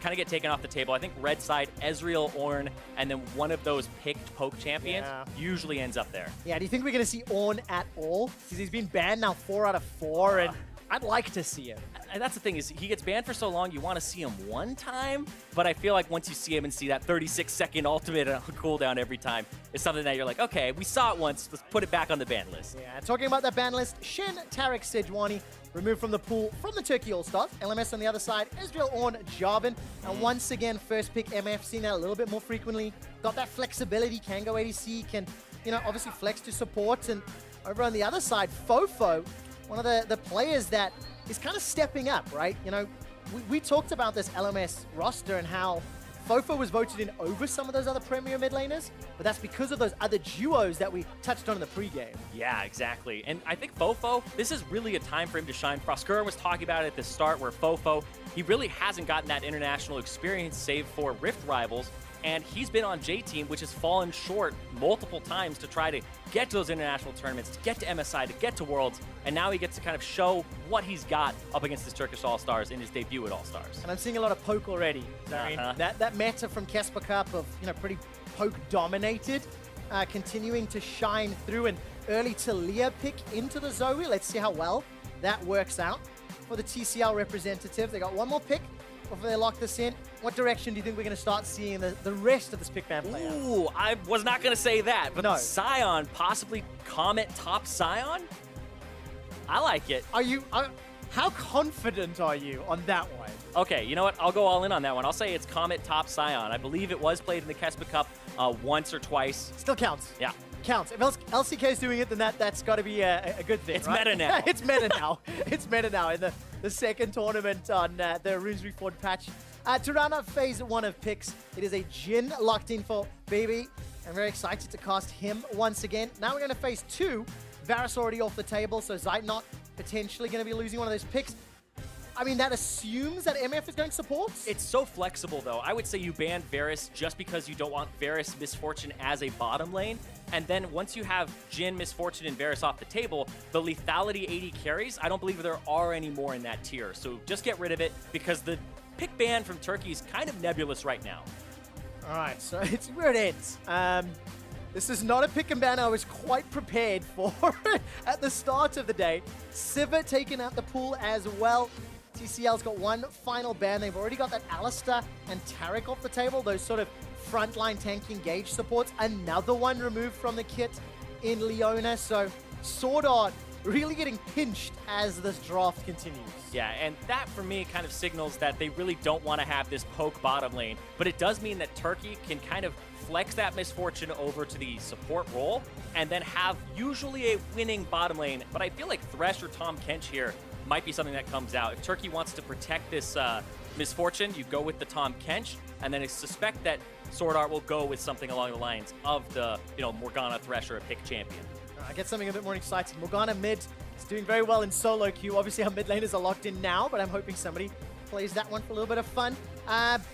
kind of get taken off the table. I think red side, Ezreal, Ornn, and then one of those picked poke champions usually ends up there. Yeah, do you think we're going to see Ornn at all? Because he's been banned now 4 out of 4, and I'd like to see him. And that's the thing, is he gets banned for so long, you want to see him one time, but I feel like once you see him and see that 36-second ultimate cooldown every time, it's something that you're like, okay, we saw it once, let's put it back on the ban list. Yeah, talking about that ban list, Shen, Taric, Sejuani removed from the pool from the Turkey All-Stars. LMS on the other side, Ezreal, Ornn, Jarvan. And once again, first pick MF, seen that a little bit more frequently. Got that flexibility, can go ADC, can, you know, obviously flex to support. And over on the other side, Fofo, one of the players that is kind of stepping up, right? You know, we talked about this LMS roster and how Fofo was voted in over some of those other premier mid laners, but that's because of those other duos that we touched on in the pregame. Yeah, exactly. And I think Fofo, this is really a time for him to shine. Froskuren was talking about it at the start, where Fofo, he really hasn't gotten that international experience save for Rift Rivals, and he's been on J-Team, which has fallen short multiple times to try to get to those international tournaments, to get to MSI, to get to Worlds, and now he gets to kind of show what he's got up against his Turkish All-Stars in his debut at All-Stars. And I'm seeing a lot of poke already. That meta from Casper Cup of, you know, pretty poke dominated, continuing to shine through. An early Talia pick into the Zoe. Let's see how well that works out for the TCL representative. They got one more pick before they lock this in. What direction do you think we're going to start seeing the rest of this pick ban play out? Ooh, I was not going to say that, but no. Sion, possibly Comet top Sion? I like it. How confident are you on that one? Okay, you know what? I'll go all in on that one. I'll say it's Comet top Sion. I believe it was played in the Kespa Cup once or twice. Still counts. Yeah. Counts. If LCK is doing it, then that's got to be a good thing, It's right? meta now. It's meta now. It's meta now in the second tournament on the Runes Reforged patch. To round up phase 1 of picks, it is a Jhin locked in for Baby. I'm very excited to cast him once again. Now we're going to phase 2. Varus already off the table, so Zeitnot potentially going to be losing one of those picks. I mean, that assumes that MF is going support. It's so flexible, though. I would say you ban Varus just because you don't want Varus Misfortune as a bottom lane. And then once you have Jhin, Misfortune, and Varus off the table, the lethality 80 carries, I don't believe there are any more in that tier. So just get rid of it, because the pick ban from Turkey is kind of nebulous right now. All right, so it's where it ends. This is not a pick and ban I was quite prepared for at the start of the day. Sivir taken out the pool as well. TCL's got one final ban. They've already got that Alistair and Taric off the table, those sort of frontline tank engage supports. Another one removed from the kit in Leona. So Sword Art really getting pinched as this draft continues. Yeah, and that for me kind of signals that they really don't want to have this poke bottom lane, but it does mean that Turkey can kind of flex that Misfortune over to the support role and then have usually a winning bottom lane. But I feel like Thresh or Tom Kench here might be something that comes out. If Turkey wants to protect this Misfortune, you go with the Tom Kench, and then I suspect that Sword Art will go with something along the lines of the, Morgana Thresh or a pick champion. I get something a bit more exciting. Morgana mid is doing very well in solo queue. Obviously, our mid laners are locked in now, but I'm hoping somebody plays that one for a little bit of fun.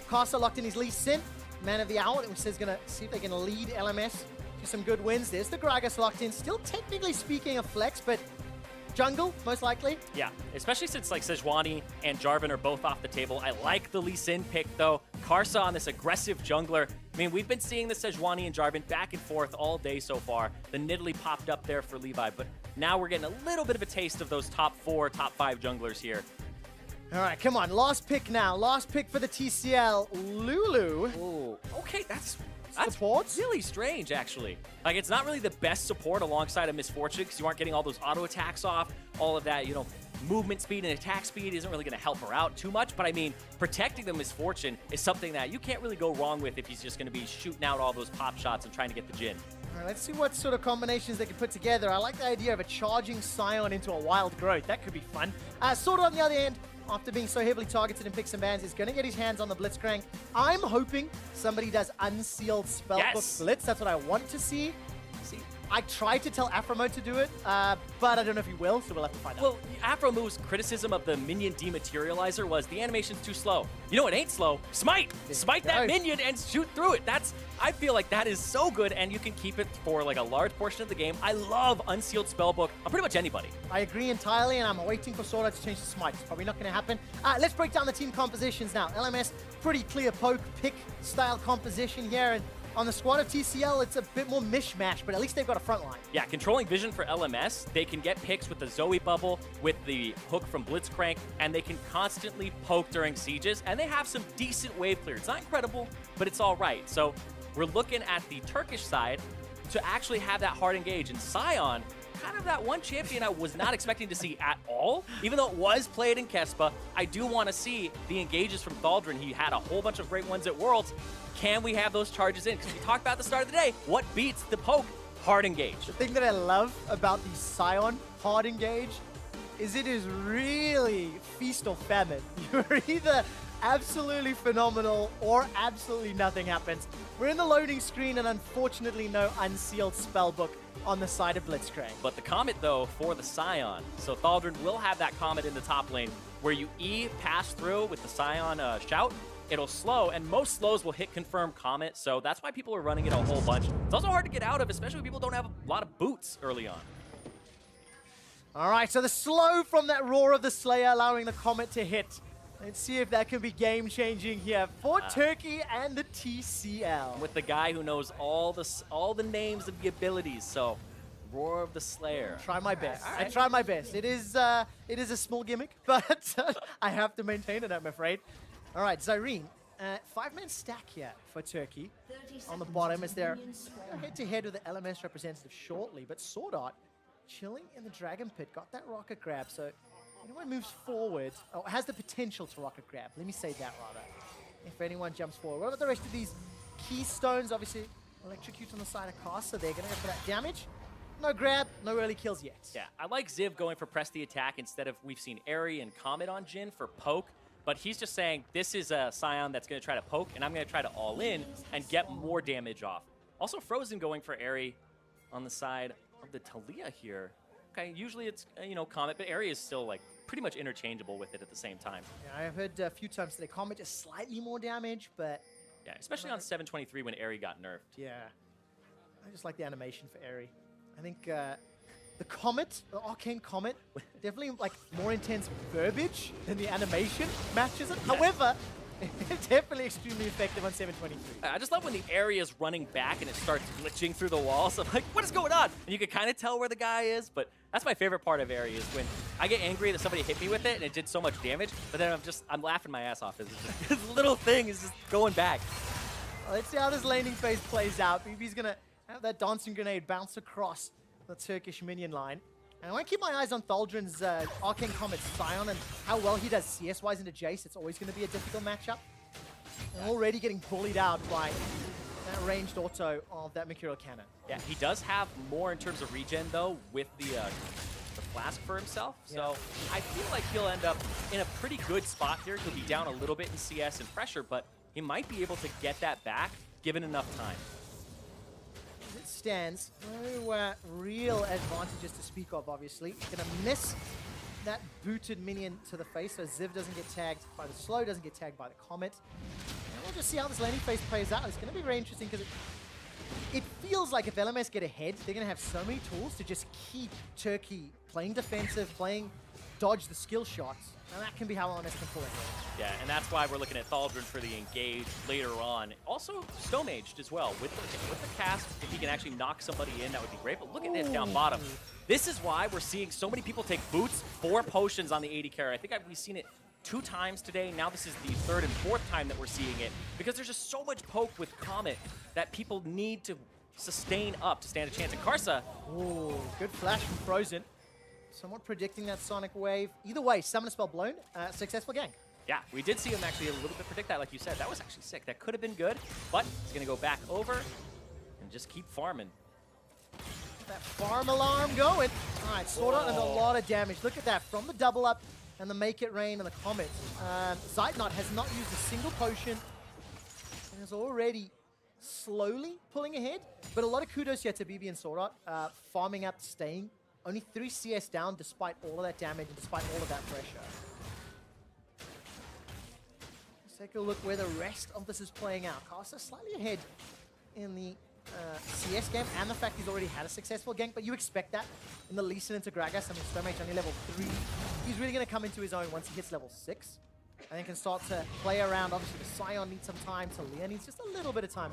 Caster locked in his Lee Sin, Man of the Hour, which is going to see if they can lead LMS to some good wins. There's the Gragas locked in. Still technically speaking a flex, but jungle, most likely. Yeah, especially since like Sejuani and Jarvan are both off the table. I like the Lee Sin pick, though. Karsa on this aggressive jungler. I mean, we've been seeing the Sejuani and Jarvan back and forth all day so far. The Nidalee popped up there for Levi, but now we're getting a little bit of a taste of those top 4, top 5 junglers here. All right, come on. Last pick now. Last pick for the TCL. Lulu. Ooh, okay, that's Supports? really strange, actually. Like, it's not really the best support alongside a Misfortune, because you aren't getting all those auto attacks off, all of that, movement speed and attack speed isn't really going to help her out too much. But I mean, protecting the Misfortune is something that you can't really go wrong with if he's just going to be shooting out all those pop shots and trying to get the Jhin. All right, let's see what sort of combinations they can put together. I like the idea of a charging Scion into a wild growth. That could be fun. Sword on the other end, after being so heavily targeted in picks and bans, is going to get his hands on the Blitzcrank. I'm hoping somebody does Unsealed Spellbook Blitz. That's what I want to see. I tried to tell Afromo to do it, but I don't know if he will, so we'll have to find out. Well, Afromo's criticism of the minion dematerializer was the animation's too slow. You know what ain't slow? Smite! Smite that minion and shoot through it. I feel like that is so good, and you can keep it for like a large portion of the game. I love Unsealed Spellbook on pretty much anybody. I agree entirely, and I'm waiting for Sword Art to change the smite. It's probably not going to happen. Let's break down the team compositions now. LMS, pretty clear poke pick style composition here, and on the squad of TCL, it's a bit more mishmash, but at least they've got a front line. Yeah, controlling vision for LMS, they can get picks with the Zoe bubble, with the hook from Blitzcrank, and they can constantly poke during sieges, and they have some decent wave clear. It's not incredible, but it's all right. So we're looking at the Turkish side to actually have that hard engage, and Sion, kind of that one champion I was not expecting to see at all. Even though it was played in Kespa, I do want to see the engages from Thaldrin. He had a whole bunch of great ones at Worlds. Can we have those charges in? Because we talked about at the start of the day, what beats the poke? Hard engage. The thing that I love about the Sion hard engage is it is really feast or famine. You're either absolutely phenomenal or absolutely nothing happens. We're in the loading screen and unfortunately no unsealed spellbook on the side of Blitzcrank. But the Comet, though, for the Sion. So Thaldrin will have that Comet in the top lane where you E pass through with the Sion shout. It'll slow, and most slows will hit confirm Comet, so that's why people are running it a whole bunch. It's also hard to get out of, especially when people don't have a lot of boots early on. All right, so the slow from that Roar of the Slayer allowing the Comet to hit. Let's see if that can be game-changing here for Turkey and the TCL. With the guy who knows all the names of the abilities, so Roar of the Slayer. Try my best. All right. I try my best. It is a small gimmick, but I have to maintain it, I'm afraid. All right, Zyrene, 5-man stack here for Turkey on the bottom as they're head-to-head with the LMS representative shortly, but Sword Art chilling in the Dragon Pit, got that rocket grab, so anyone moves forward, has the potential to rocket grab, let me say that rather, if anyone jumps forward. What about the rest of these keystones? Obviously, electrocute on the side of Cast, so they're going to go for that damage. No grab, no early kills yet. Yeah, I like Ziv going for press the attack instead of we've seen Airy and Comet on Jhin for poke. But he's just saying, this is a Sion that's going to try to poke, and I'm going to try to all-in and get more damage off. Also, Frozen going for Airy on the side of the Talia here. Okay, usually it's, Comet, but Airy is still, like, pretty much interchangeable with it at the same time. Yeah, I've heard a few times today, Comet just slightly more damage, but... Yeah, especially on 723 when Airy got nerfed. Yeah. I just like the animation for Airy. I think... the Comet, the Arcane Comet, definitely like more intense verbiage than the animation matches it. Yeah. However, it's definitely extremely effective on 723. I just love when the area is running back and it starts glitching through the walls. I'm like, what is going on? And you can kind of tell where the guy is, but that's my favorite part of area is when I get angry that somebody hit me with it and it did so much damage, but then I'm laughing my ass off. It's just, this little thing is just going back. Well, let's see how this laning phase plays out. BB's going to have that dancing grenade bounce across the Turkish minion line. And I want to keep my eyes on Thaldrin's Arcane Comet Sion and how well he does CS-wise into Jace. It's always going to be a difficult matchup. And already getting bullied out by that ranged auto of that Mercurial Cannon. Yeah, he does have more in terms of regen, though, with the flask for himself. So I feel like he'll end up in a pretty good spot here. He'll be down a little bit in CS and pressure, but he might be able to get that back given enough time. As it stands, no real advantages to speak of, obviously. He's going to miss that booted minion to the face, so Ziv doesn't get tagged by the slow, doesn't get tagged by the Comet. And we'll just see how this laning phase plays out. It's going to be very interesting because it feels like if LMS get ahead, they're going to have so many tools to just keep Turkey playing defensive, playing dodge the skill shots. And that can be how LMS can pull ahead. Yeah, and that's why we're looking at Thaldrin for the engage later on. Also, Stone-Aged as well. With the cast, if he can actually knock somebody in, that would be great. But look at this down bottom. This is why we're seeing so many people take boots for potions on the AD carry. I think we've seen it 2 times today. Now this is the 3rd and 4th time that we're seeing it. Because there's just so much poke with Comet that people need to sustain up to stand a chance. And Karsa. Ooh, good flash from Frozen. Somewhat predicting that Sonic Wave. Either way, Summon Spell blown, successful gank. Yeah, we did see him actually a little bit predict that, like you said. That was actually sick. That could have been good, but he's going to go back over and just keep farming. That farm alarm going. All right, Sword Art and a lot of damage. Look at that, from the double up and the Make It Rain and the Comet. Zeitnot has not used a single potion and is already slowly pulling ahead, but a lot of kudos here to BB and Sword Art, farming up, staying. Only 3 CS down despite all of that damage and despite all of that pressure. Let's take a look where the rest of this is playing out. Carsa slightly ahead in the CS game, and the fact he's already had a successful gank, but you expect that in the Lee Sin into Gragas. I mean, Stomach only level 3. He's really going to come into his own once he hits level 6. And then can start to play around. Obviously, the Scion needs some time. Talia needs just a little bit of time.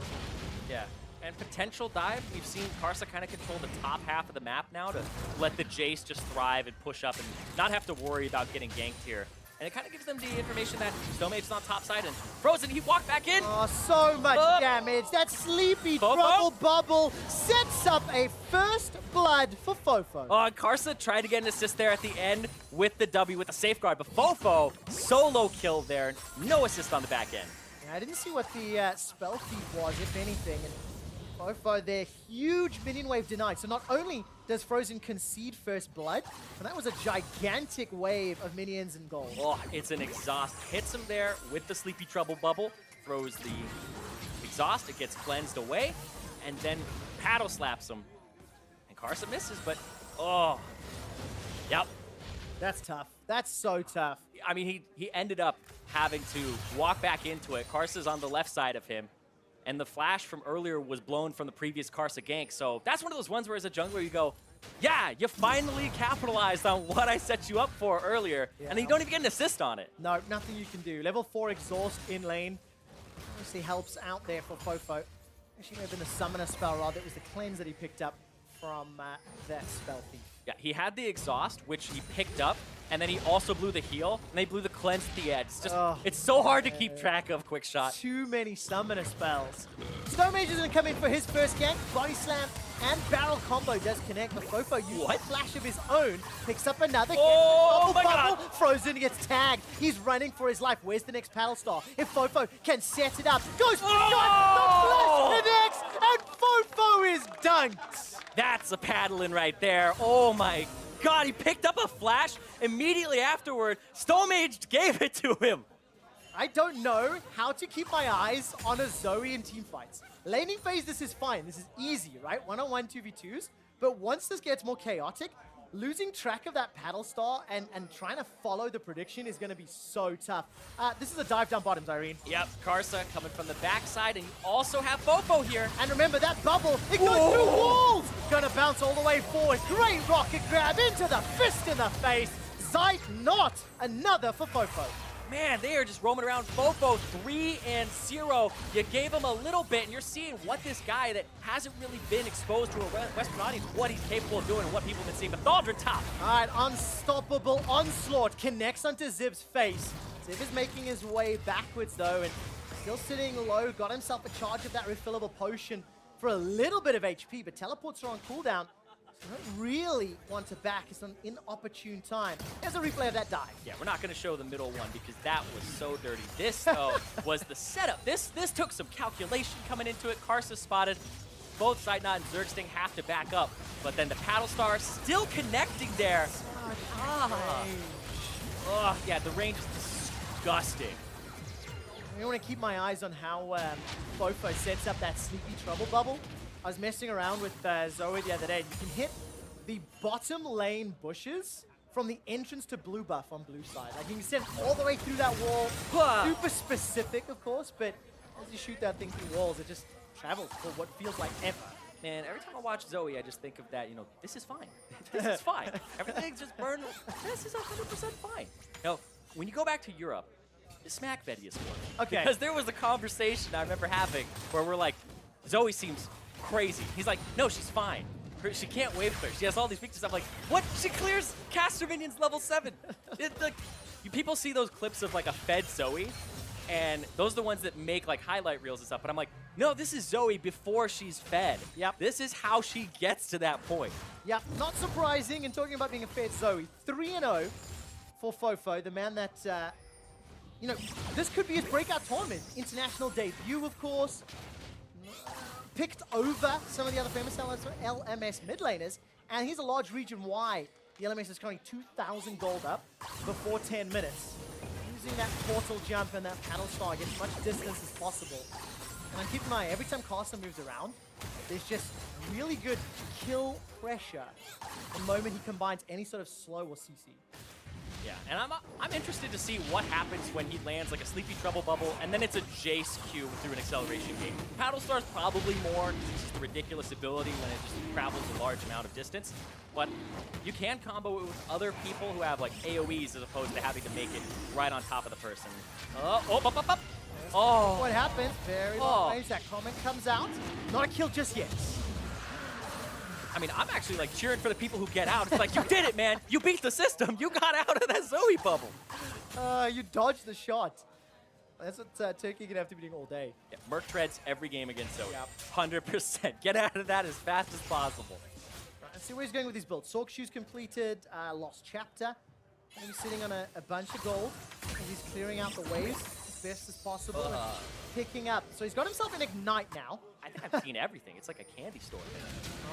Yeah, and potential dive. We've seen Karsa kind of control the top half of the map now to let the Jace just thrive and push up and not have to worry about getting ganked here. And it kind of gives them the information that Stomage's on top side, and Frozen, he walked back in. Oh, so much damage. That sleepy trouble bubble sets up a first blood for Fofo. Oh, and Karsa tried to get an assist there at the end with the W, with the safeguard, but Fofo, solo kill there. No assist on the back end. Yeah, I didn't see what the spell feed was, if anything. And Fofo, their huge minion wave denied. So not only does Frozen concede first blood, and that was a gigantic wave of minions and gold. Oh, it's an exhaust. Hits him there with the Sleepy Trouble bubble, throws the exhaust, it gets cleansed away, and then paddle slaps him. And Karsa misses, but oh, yep. That's tough. That's so tough. I mean, he ended up having to walk back into it. Karsa's on the left side of him. And the flash from earlier was blown from the previous Karsa gank. So that's one of those ones where as a jungler you go, yeah, you finally capitalized on what I set you up for earlier. Yeah. And then you don't even get an assist on it. No, nothing you can do. Level 4 exhaust in lane. Obviously helps out there for Fofo. Actually, may have been the summoner spell, rather. It was the cleanse that he picked up from that spell thief. Yeah, he had the exhaust, which he picked up, and then he also blew the heal, and they blew the cleanse at the edge. It's just, it's so hard to keep track of quick shot. Too many summoner spells. Stomage is going to come in for his first gank. Body slam and barrel combo does connect, but Fofo uses a flash of his own, picks up another gank. Oh my God. Frozen gets tagged. He's running for his life. Where's the next paddle star? If Fofo can set it up, goes for the shot, the flash connects, and Fofo is dunked. That's a paddling right there. Oh my God, he picked up a flash immediately afterward. Stomage gave it to him. I don't know how to keep my eyes on a Zoe in team fights. Laning phase, this is fine. This is easy, right? 1-on-1 2v2s. But once this gets more chaotic, losing track of that paddle star and trying to follow the prediction is going to be so tough. This is a dive down bottoms, Irene. Yep, Karsa coming from the backside, and you also have Fofo here. And remember, that bubble, it goes through walls! Gonna bounce all the way forward. Great rocket grab into the fist in the face. Zeit not another for Fofo. Man, they are just roaming around. Fofo 3-0. You gave him a little bit, and you're seeing what this guy that hasn't really been exposed to a Western audience, what he's capable of doing and what people have been seeing. But Thaldrin top. All right, unstoppable onslaught connects onto Zib's face. Zib is making his way backwards, though, and still sitting low. Got himself a charge of that refillable potion for a little bit of HP, but teleports are on cooldown. So don't really want to back. It's an inopportune time. There's a replay of that dive. Yeah, we're not going to show the middle one because that was so dirty. This, though, was the setup. This took some calculation coming into it. Karsa spotted. Both Sideknot and Zergsting have to back up. But then the Paddle Star still connecting there. Oh, yeah, the range is disgusting. I want to keep my eyes on how Fofo sets up that Sleepy Trouble bubble. I was messing around with Zoe the other day. You can hit the bottom lane bushes from the entrance to blue buff on blue side. Like, you can send all the way through that wall. Super specific, of course, but as you shoot that thing through walls, it just travels for what feels like ever. Man, every time I watch Zoe, I just think of that, you know, this is fine. This is fine. Everything's just burned. This is 100% fine. Now, when you go back to Europe, smack Vedius for Okay. Because there was a conversation I remember having where we're like, Zoe seems crazy. He's like, no, she's fine. She can't wave clear. She has all these features. I'm like, what? She clears caster minions level 7. People see those clips of like a fed Zoe, and those are the ones that make like highlight reels and stuff. But I'm like, no, this is Zoe before she's fed. Yep. This is how she gets to that point. Yep, not surprising. And talking about being a fed Zoe, 3-0 for Fofo, the man that, you know, this could be his breakout tournament. International debut, of course. Picked over some of the other famous LMS mid laners, and here's a large region why the LMS is currently 2,000 gold up before 10 minutes. using that portal jump and that paddle star, get as much distance as possible. And I'm keeping an eye, every time Caster moves around, there's just really good kill pressure the moment he combines any sort of slow or CC. Yeah, and I'm interested to see what happens when he lands like a Sleepy Trouble bubble, and then it's a Jace Q through an acceleration game. Paddle Star's probably more, it's just a ridiculous ability when it just travels a large amount of distance. But you can combo it with other people who have like AoEs as opposed to having to make it right on top of the person. Up. Oh. What happens? Very long range. That comment comes out. Not a kill just yet. I mean, I'm actually like cheering for the people who get out. It's like, you did it, man. You beat the system. You got out of that Zoe bubble. You dodged the shot. That's what Turkey gonna have to be doing all day. Yeah, Merc treads every game against Zoe. Yep. 100%. Get out of that as fast as possible. Right, let's see where he's going with his build. Sork Shoes completed, Lost Chapter. He's sitting on a bunch of gold. And he's clearing out the waves as best as possible. And picking up. So he's got himself an Ignite now. I think I've seen everything. It's like a candy store.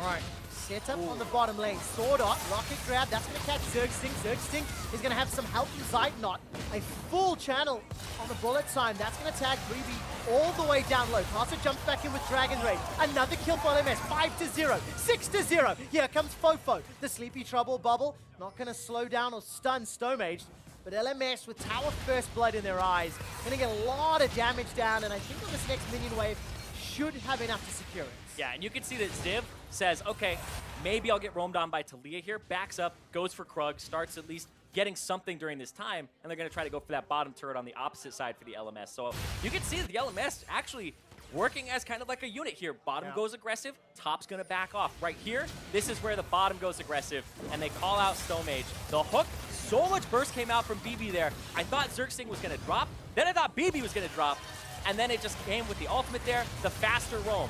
All right, set up on the bottom lane. Sword Art, Rocket Grab, that's going to catch Zergsting. Zergsting is going to have some help from Zeitnot. A full channel on the bullet time. That's going to tag Freebie all the way down low. Caster jumps back in with Dragon Rage. Another kill for LMS, 5-0, 6-0. Here comes Fofo, the Sleepy Trouble bubble. Not going to slow down or stun Stomage. But LMS with Tower First Blood in their eyes, going to get a lot of damage down, and I think on this next minion wave, should have enough to secure it. Yeah, and you can see that Ziv says, okay, maybe I'll get roamed on by Talia here, backs up, goes for Krug, starts at least getting something during this time, and they're going to try to go for that bottom turret on the opposite side for the LMS. So you can see that the LMS actually working as kind of like a unit here. Bottom goes aggressive, top's going to back off. Right here, this is where the bottom goes aggressive, and they call out Stomage. The hook, so much burst came out from BB there. I thought Zergsting was going to drop, then I thought BB was going to drop, and then it just came with the ultimate there, the faster roam.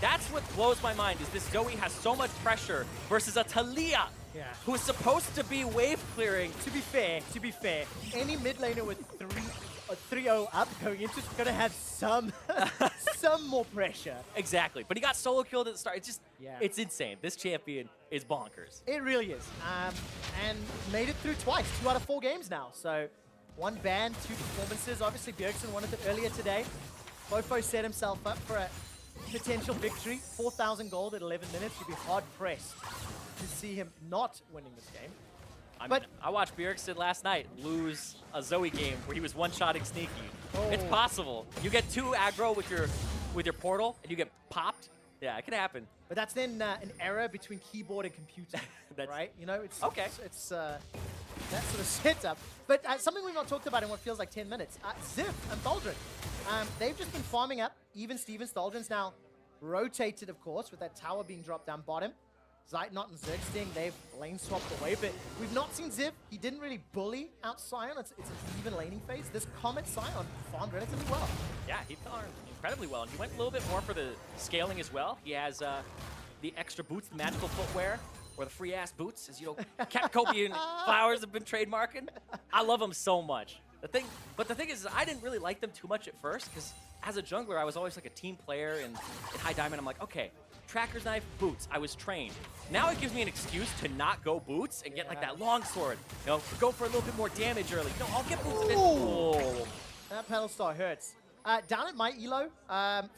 That's what blows my mind, is this Zoe has so much pressure versus a Talia, who is supposed to be wave clearing. To be fair, any mid laner with 3-0 up going into it's going to have some some more pressure. Exactly, but he got solo killed at the start. It's just, it's insane. This champion is bonkers. It really is. And made it through twice, 2 out of 4 games now. So 1 ban, 2 performances. Obviously, Bjergsen wanted it earlier today. Fofo set himself up for a potential victory. 4,000 gold at 11 minutes. You'd be hard-pressed to see him not winning this game. I watched Bjergsen last night lose a Zoe game where he was one-shotting Sneaky. It's possible. You get 2 aggro with your portal, and you get popped. Yeah, it can happen. But that's then an error between keyboard and computer, right? You know, it's that sort of setup. But something we've not talked about in what feels like 10 minutes. Ziv and Thaldren. They've just been farming up. Even Stevens, Thaldren's now rotated, of course, with that tower being dropped down bottom. Zeitnot and Zergsting, they've lane swapped away, but we've not seen Ziv. He didn't really bully out Sion. It's an even laning phase. This Comet Sion farmed relatively well. Yeah, he farmed incredibly well, and he went a little bit more for the scaling as well. He has the extra boots, the magical footwear, or the free-ass boots, as you know, Cat Kobe and Flowers have been trademarking. I love them so much. But the thing is, I didn't really like them too much at first, because as a jungler, I was always like a team player, and in High Diamond, I'm like, okay, Tracker's Knife, boots. I was trained. Now it gives me an excuse to not go boots and get like that long sword. You know, go for a little bit more damage early. No, I'll get boots a bit. Oh. That pedal star hurts. Down at my elo,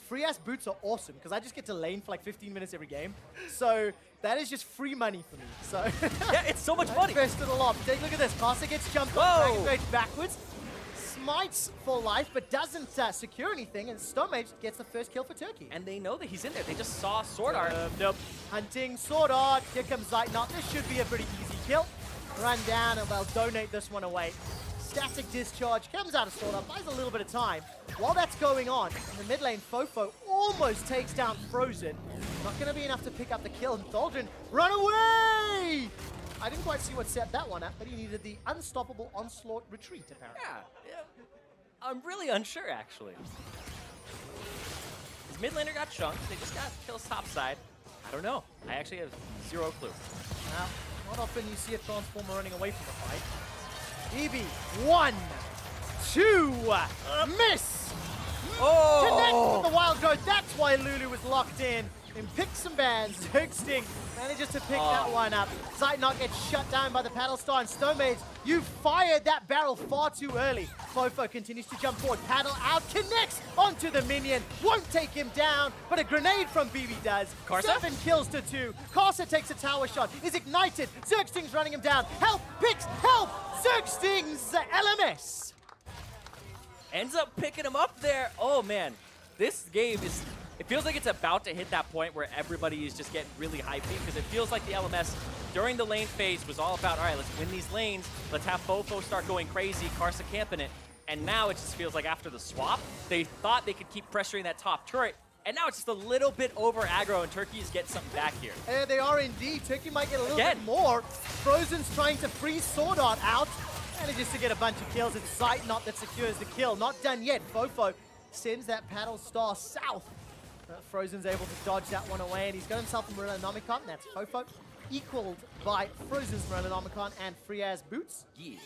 free-ass boots are awesome because I just get to lane for like 15 minutes every game. So that is just free money for me. So yeah, it's so much money. Invested a lot. Take a look at this. Caster gets jumped on, Dragon Rage backwards. Smites for life, but doesn't secure anything, and Stomage gets the first kill for Turkey. And they know that he's in there. They just saw Sword Art. Nope. Hunting Sword Art. Here comes Zeitnot. This should be a pretty easy kill. Run down, and they'll donate this one away. Static Discharge comes out of Sword Art, buys a little bit of time. While that's going on, in the mid lane, Fofo almost takes down Frozen. Not going to be enough to pick up the kill, and Thaldren, run away! I didn't quite see what set that one up, but he needed the unstoppable onslaught retreat, apparently. Yeah. I'm really unsure, actually. His mid laner got chunked. They just got kills topside. I don't know. I actually have 0 clue. Now, not often you see a Transformer running away from the fight. EB, 1, 2, miss! Oh! Connect with the wild growth. That's why Lulu was locked in. in picks and bans. Zergsting manages to pick that one up. Zeitnot gets shut down by the Paddle Star, and Stomage, you fired that barrel far too early. Fofo continues to jump forward. Paddle out, connects onto the minion. Won't take him down, but a grenade from BB does. Karsa? 7 kills to 2. Karsa takes a tower shot, is ignited. Zergsting's running him down. Help, Pix, help! Zergsting's LMS. Ends up picking him up there. Oh, man. This game is... It feels like it's about to hit that point where everybody is just getting really hypey, because it feels like the LMS during the lane phase was all about, all right, let's win these lanes. Let's have Fofo start going crazy, Karsa camping it. And now it just feels like after the swap, they thought they could keep pressuring that top turret. And now it's just a little bit over aggro, and Turkey is getting something back here. They are indeed. Turkey might get a little bit more. Frozen's trying to freeze Sword Art out. Manages to get a bunch of kills. It's Zeitnot that secures the kill. Not done yet. Fofo sends that Paddle Star south. Frozen's able to dodge that one away, and he's got himself a Morellonomicon. That's Fofo, equaled by Frozen's Morellonomicon and Friaz Boots. Yeah.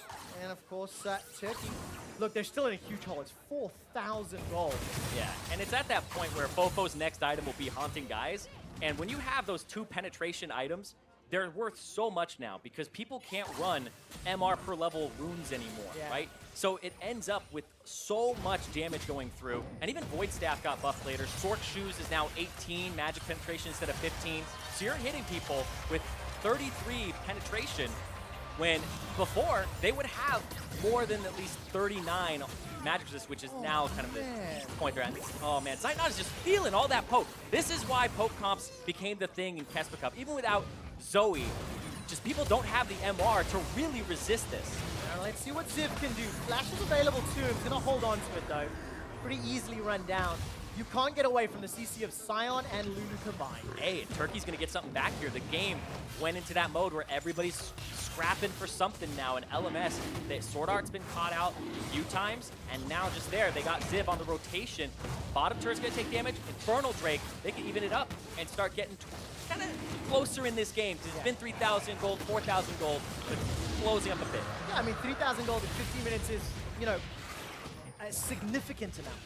And of course, Turkey. Look, they're still in a huge hole. It's 4,000 gold. Yeah, and it's at that point where Fofo's next item will be Haunting Guys. And when you have those 2 penetration items, they're worth so much now because people can't run MR per level runes anymore, right? So it ends up with so much damage going through. And even Void Staff got buffed later. Short Shoes is now 18 magic penetration instead of 15. So you're hitting people with 33 penetration when before they would have more than at least 39 magic resist, which is now kind of the point they're at. Oh man, Zeitnot is just feeling all that poke. This is why poke comps became the thing in Kespa Cup. Even without Zoe, just people don't have the MR to really resist this. Now let's see what Ziv can do. Flash is available to him. He's gonna hold on to it though. Pretty easily run down. You can't get away from the CC of Sion and Lulu combined. Hey, Turkey's gonna get something back here. The game went into that mode where everybody's scrapping for something now. And LMS, that Sword Art's been caught out a few times, and now just there, they got Ziv on the rotation. Bottom turret's gonna take damage. Infernal Drake, they can even it up and start getting kind of closer in this game, because it's been 3,000 gold, 4,000 gold, but closing up a bit. Yeah, I mean, 3,000 gold at 15 minutes is, you know, a significant amount.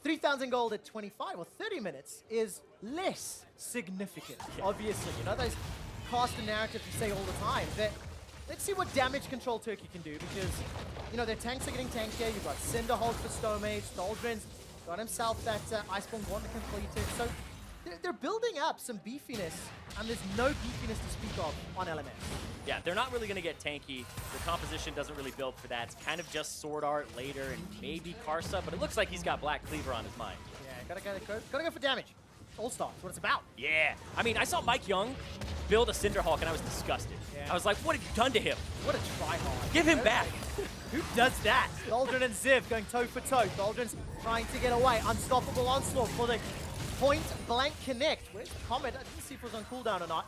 3,000 gold at 25 or 30 minutes is less significant, obviously. You know, those cast and narratives we say all the time. That let's see what damage control Turkey can do, because, you know, their tanks are getting tankier. You've got Cinderhold for Stomage. Doldrin's got himself that Iceborne Gauntlet completed. So they're building up some beefiness, and there's no beefiness to speak of on LMS. Yeah, they're not really going to get tanky. The composition doesn't really build for that. It's kind of just Sword Art later and maybe Karsa, but it looks like he's got Black Cleaver on his mind. Yeah, gotta go for damage. All-Star, that's what it's about. Yeah. I mean, I saw Mike Young build a Cinderhawk, and I was disgusted. Yeah. I was like, what have you done to him? What a tryhard. Give him back. Who does that? Doldrin and Ziv going toe for toe. Doldrin's trying to get away. Unstoppable onslaught for the point-blank connect. Where's the Comet? I didn't see if it was on cooldown or not.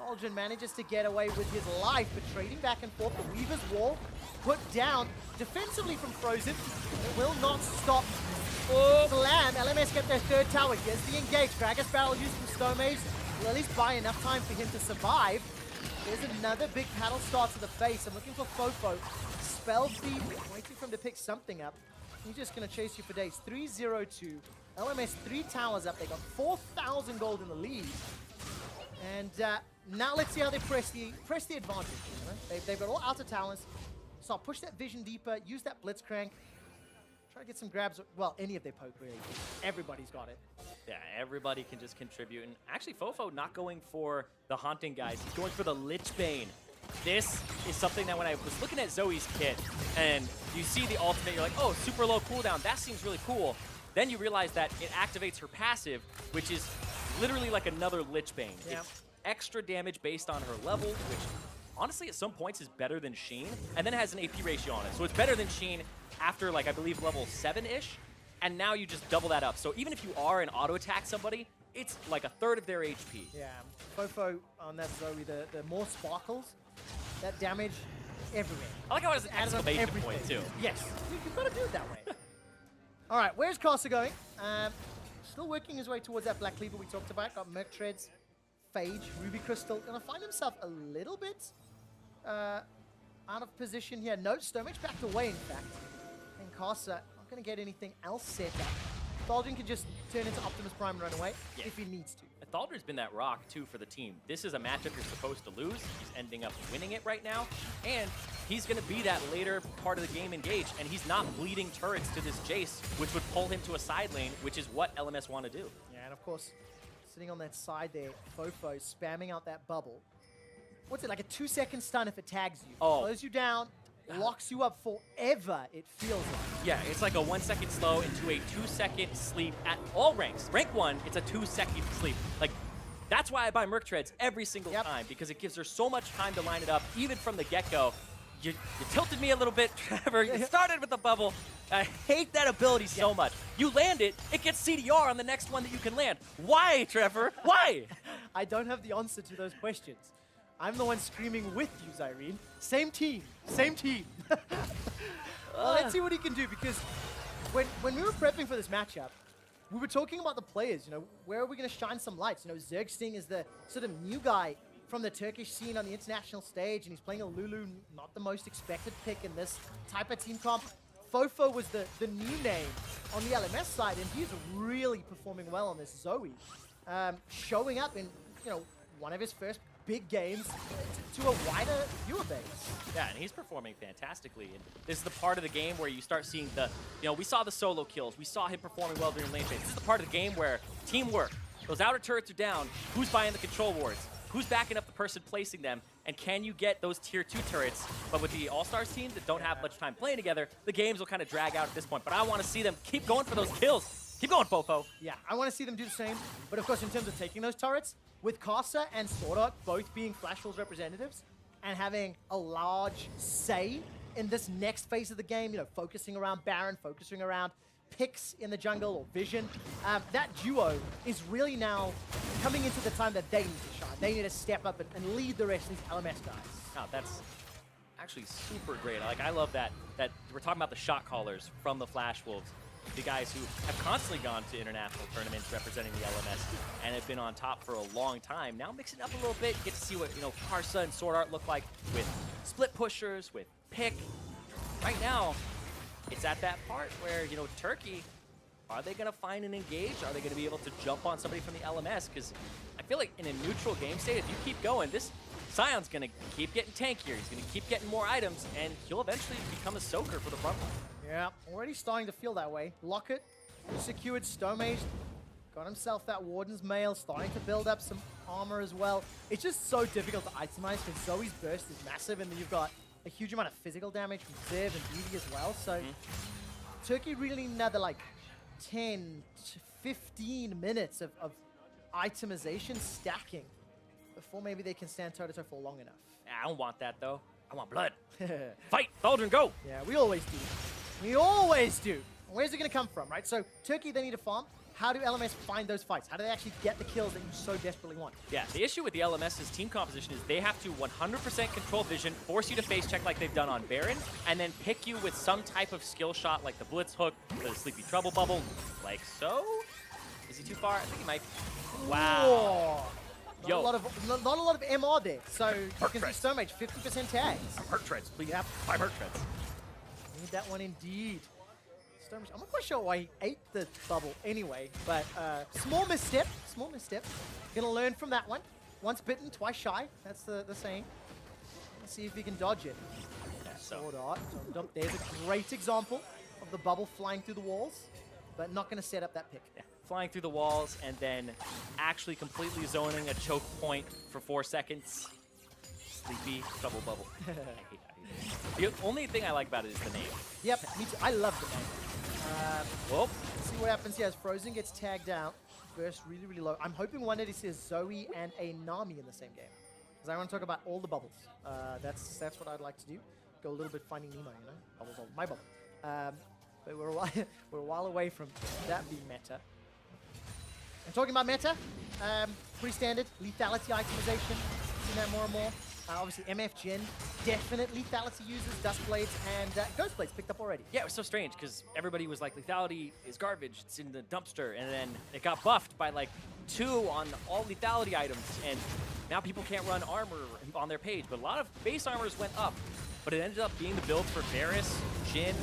Doldrin manages to get away with his life, but trading back and forth. The Weaver's Wall put down defensively from Frozen. It will not stop Glam. LMS get their third tower. Here's the engage. Gragas Barrel used from Stomage. Will at least buy enough time for him to survive. There's another big Paddle Star to the face. I'm looking for Fofo. Spell Thief, waiting for him to pick something up. He's just going to chase you for days. 3-0-2. LMS 3 towers up. They got 4,000 gold in the lead. And now let's see how they press the advantage. You know? They've got all outer talents. So I'll push that vision deeper, use that Blitzcrank. Try to get some grabs. Well, any of their poke, really. Everybody's got it. Yeah, everybody can just contribute. And actually, Fofo not going for the Haunting Guys. He's going for the Lich Bane. This is something that when I was looking at Zoe's kit, and you see the ultimate, you're like, oh, super low cooldown. That seems really cool. Then you realize that it activates her passive, which is literally like another Lich Bane. Yeah. It's extra damage based on her level, which honestly at some points is better than Sheen, and then it has an AP ratio on it. So it's better than Sheen after, like, I believe level 7-ish, and now you just double that up. So even if you are an auto attack somebody, it's like a third of their HP. Yeah, Fofo on that Zoe, the more sparkles, that damage everywhere. I like how it has an exclamation point too. Yes, you've got to do it that way. All right, where's Karsa going? Still working his way towards that Black Cleaver we talked about. Got Merc Treads, Phage, Ruby Crystal. Gonna find himself a little bit out of position here. No, Stomach backed away, in fact. And Karsa not gonna get anything else set up. Thaldrin can just turn into Optimus Prime and run away if he needs to. Thaldrin's been that rock, too, for the team. This is a matchup you're supposed to lose. He's ending up winning it right now. And he's going to be that later part of the game engaged. And he's not bleeding turrets to this Jace, which would pull him to a side lane, which is what LMS want to do. Yeah, and of course, sitting on that side there, Fofo spamming out that bubble. What's it, like a 2-second stun if it tags you? Oh. Slows you down, locks you up forever, it feels like. Yeah, it's like a 1-second slow into a 2-second sleep at all ranks. Rank 1, it's a 2-second sleep. Like, that's why I buy Merc Treads every single time, because it gives her so much time to line it up, even from the get-go. You tilted me a little bit, Trevor. You started with the bubble. I hate that ability so much. You land it, it gets CDR on the next one that you can land. Why, Trevor? Why? I don't have the answer to those questions. I'm the one screaming with you, Zyrene. Same team. Same team. Well, let's see what he can do, because when we were prepping for this matchup, we were talking about the players, you know, where are we going to shine some lights? You know, Zergsting is the sort of new guy from the Turkish scene on the international stage, and he's playing a Lulu, not the most expected pick in this type of team comp. Fofo was the new name on the LMS side, and he's really performing well on this Zoe. Showing up in, you know, one of his first big games to a wider viewer base. Yeah, and he's performing fantastically. And this is the part of the game where you start seeing the, you know, we saw the solo kills. We saw him performing well during lane phase. This is the part of the game where teamwork, those outer turrets are down. Who's buying the control wards? Who's backing up the person placing them? And can you get those tier 2 turrets? But with the All-Stars team that don't have much time playing together, the games will kind of drag out at this point. But I want to see them keep going for those kills. Keep going, Fofo. Yeah, I want to see them do the same. But of course, in terms of taking those turrets, with Casa and Sword Art both being Flash Rules representatives and having a large say in this next phase of the game, you know, focusing around Baron, focusing around picks in the jungle or Vision, that duo is really now coming into the time that they need to shine. They need to step up and lead the rest of these LMS guys. Oh, that's actually super great. I love that we're talking about the shot callers from the Flash Wolves. The guys who have constantly gone to international tournaments representing the LMS and have been on top for a long time. Now mixing it up a little bit, get to see what, you know, Karsa and Sword Art look like with split pushers, with pick. Right now, it's at that part where, you know, Turkey, are they going to find and engage? Are they going to be able to jump on somebody from the LMS? Because I feel like in a neutral game state, if you keep going, this Sion's going to keep getting tankier. He's going to keep getting more items, and he'll eventually become a soaker for the front line. Yeah, already starting to feel that way. Locket secured Stone Mage, got himself that Warden's Mail, starting to build up some armor as well. It's just so difficult to itemize because Zoe's burst is massive, and then you've got a huge amount of physical damage from Ziv and Beauty as well. So Turkey really need another like 10 to 15 minutes of itemization stacking before maybe they can stand toe-to-toe for long enough. I don't want that, though. I want blood. Fight! Thaldrin, go! Yeah, we always do. We always do. Where's it going to come from, right? So Turkey, they need to farm. How do LMS find those fights? How do they actually get the kills that you so desperately want? Yeah, the issue with the LMS's team composition is they have to 100% control vision, force you to face check like they've done on Baron, and then pick you with some type of skill shot like the Blitz Hook, the Sleepy Trouble Bubble, like so. Is he too far? I think he might be. Wow. Not a lot of MR there. So you can do so much, 50% tags. Hurt treads, please. Yep. 5 hurt treads. Need that one indeed. I'm not quite sure why he ate the bubble anyway, but small misstep. Gonna learn from that one. Once bitten, twice shy. That's the saying. Let's see if he can dodge it. Sword Art. There's a great example of the bubble flying through the walls, but not gonna set up that pick. Yeah. Flying through the walls and then actually completely zoning a choke point for 4 seconds. Sleepy Trouble Bubble. I hate that. The only thing I like about it is the name. Yep, me too. I love the name. Whoop. Let's see what happens here as Frozen gets tagged out. Burst really, really low. I'm hoping one day he says Zoe and a Nami in the same game. Because I want to talk about all the bubbles. That's what I'd like to do. Go a little bit Finding Nemo, you know? Bubble, bubble, my bubble. But we're a while away from that being meta. And talking about meta, pretty standard. Lethality itemization. Seeing that more and more. Obviously, MF Gen, definite lethality users, Dust Blades, and Ghost Blades picked up already. Yeah, it was so strange because everybody was like, lethality is garbage, it's in the dumpster, and then it got buffed by like 2 on all lethality items, and now people can't run armor on their page, but a lot of base armors went up, but it ended up being the build for Varus, Jhin,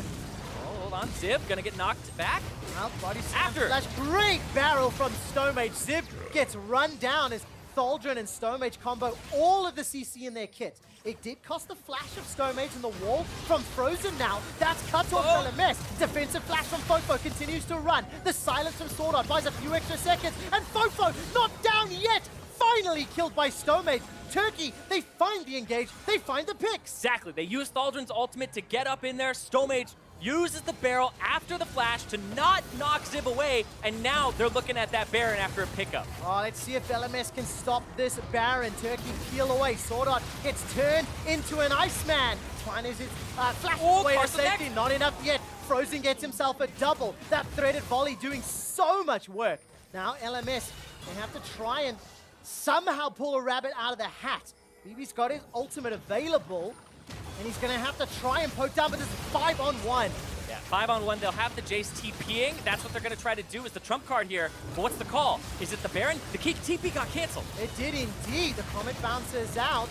hold on. Ziv gonna get knocked back. Well, body slam After. flash. Great barrel from Stomage. Ziv gets run down as Thaldron and Stomage combo all of the CC in their kit. It did cost the flash of Stomage in the wall from Frozen now. That's cut off LMS. Defensive flash from Fofo continues to run. The silence from Sword Art buys a few extra seconds. And Fofo not down yet. Finally killed by Stomage. Turkey, they find the engage. They find the picks. Exactly. They use Thaldron's ultimate to get up in there. Stomage uses the barrel after the flash to not knock Ziv away, and now they're looking at that Baron after a pickup. Oh, let's see if LMS can stop this Baron. Turkey peel away. Sword Art gets turned into an Iceman. Finds his flash away to safety. Not enough yet. Frozen gets himself a double. That threaded volley doing so much work. Now LMS, they have to try and somehow pull a rabbit out of the hat. BB's got his ultimate available, and he's gonna have to try and poke down, but this is 5-on-1. Yeah, 5-on-1, they'll have the Jace TPing. That's what they're gonna try to do is the trump card here. But what's the call? Is it the Baron? The TP got canceled. It did indeed. The Comet bounces out.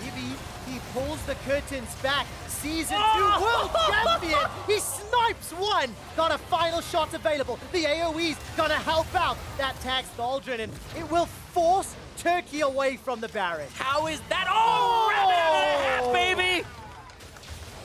BB, he pulls the curtains back. Season 2 world champion. He snipes one. Got a final shot available. The AoE's gonna help out. That tags Thaldron, and it will force Turkey away from the Baron. How is that? Oh, rabbit out of the hat, baby!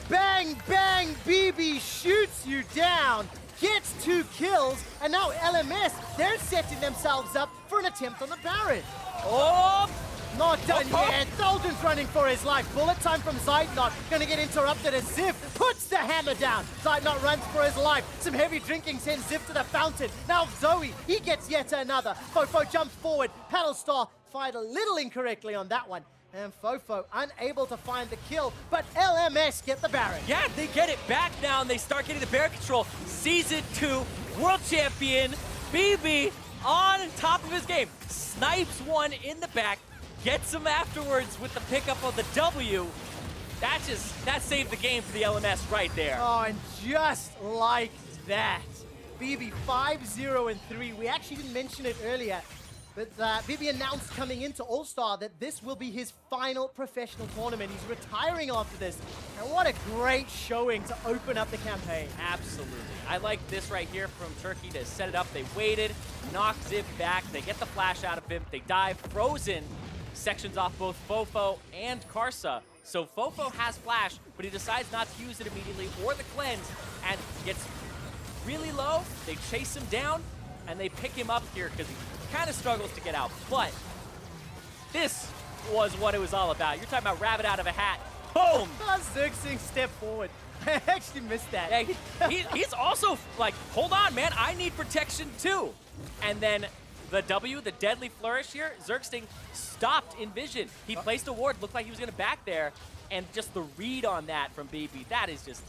Bang, bang, BB shoots you down, gets 2 kills, and now LMS, they're setting themselves up for an attempt on the Baron. Oh! Not done yet. Thaldron's running for his life. Bullet time from Zeitnot. Gonna get interrupted as Ziv puts the hammer down. Zeitnot runs for his life. Some heavy drinking sends Ziv to the fountain. Now Zoe, he gets yet another. Fofo jumps forward. Paddlestar fired a little incorrectly on that one. And Fofo unable to find the kill, but LMS get the Baron. Yeah, they get it back now, and they start getting the Baron control. Season 2, world champion, BB on top of his game. Snipes one in the back. Gets him afterwards with the pickup of the W. That saved the game for the LMS right there. Oh, and just like that, BB 5-0-3. We actually didn't mention it earlier, but BB announced coming into All-Star that this will be his final professional tournament. He's retiring after this. And what a great showing to open up the campaign. Absolutely. I like this right here from Turkey to set it up. They waited, knocked Ziv back. They get the flash out of him. They dive. Frozen sections off both Fofo and Karsa. So Fofo has flash, but he decides not to use it immediately or the cleanse, and gets really low. They chase him down, and they pick him up here because he kind of struggles to get out. But this was what it was all about. You're talking about rabbit out of a hat. Boom! Xerxing step forward. I actually missed that. Yeah, he's also like, hold on, man, I need protection too. And then the W, the deadly flourish here, Xerxing stopped in vision. He placed a ward, looked like he was going to back there, and just the read on that from BB, that is just,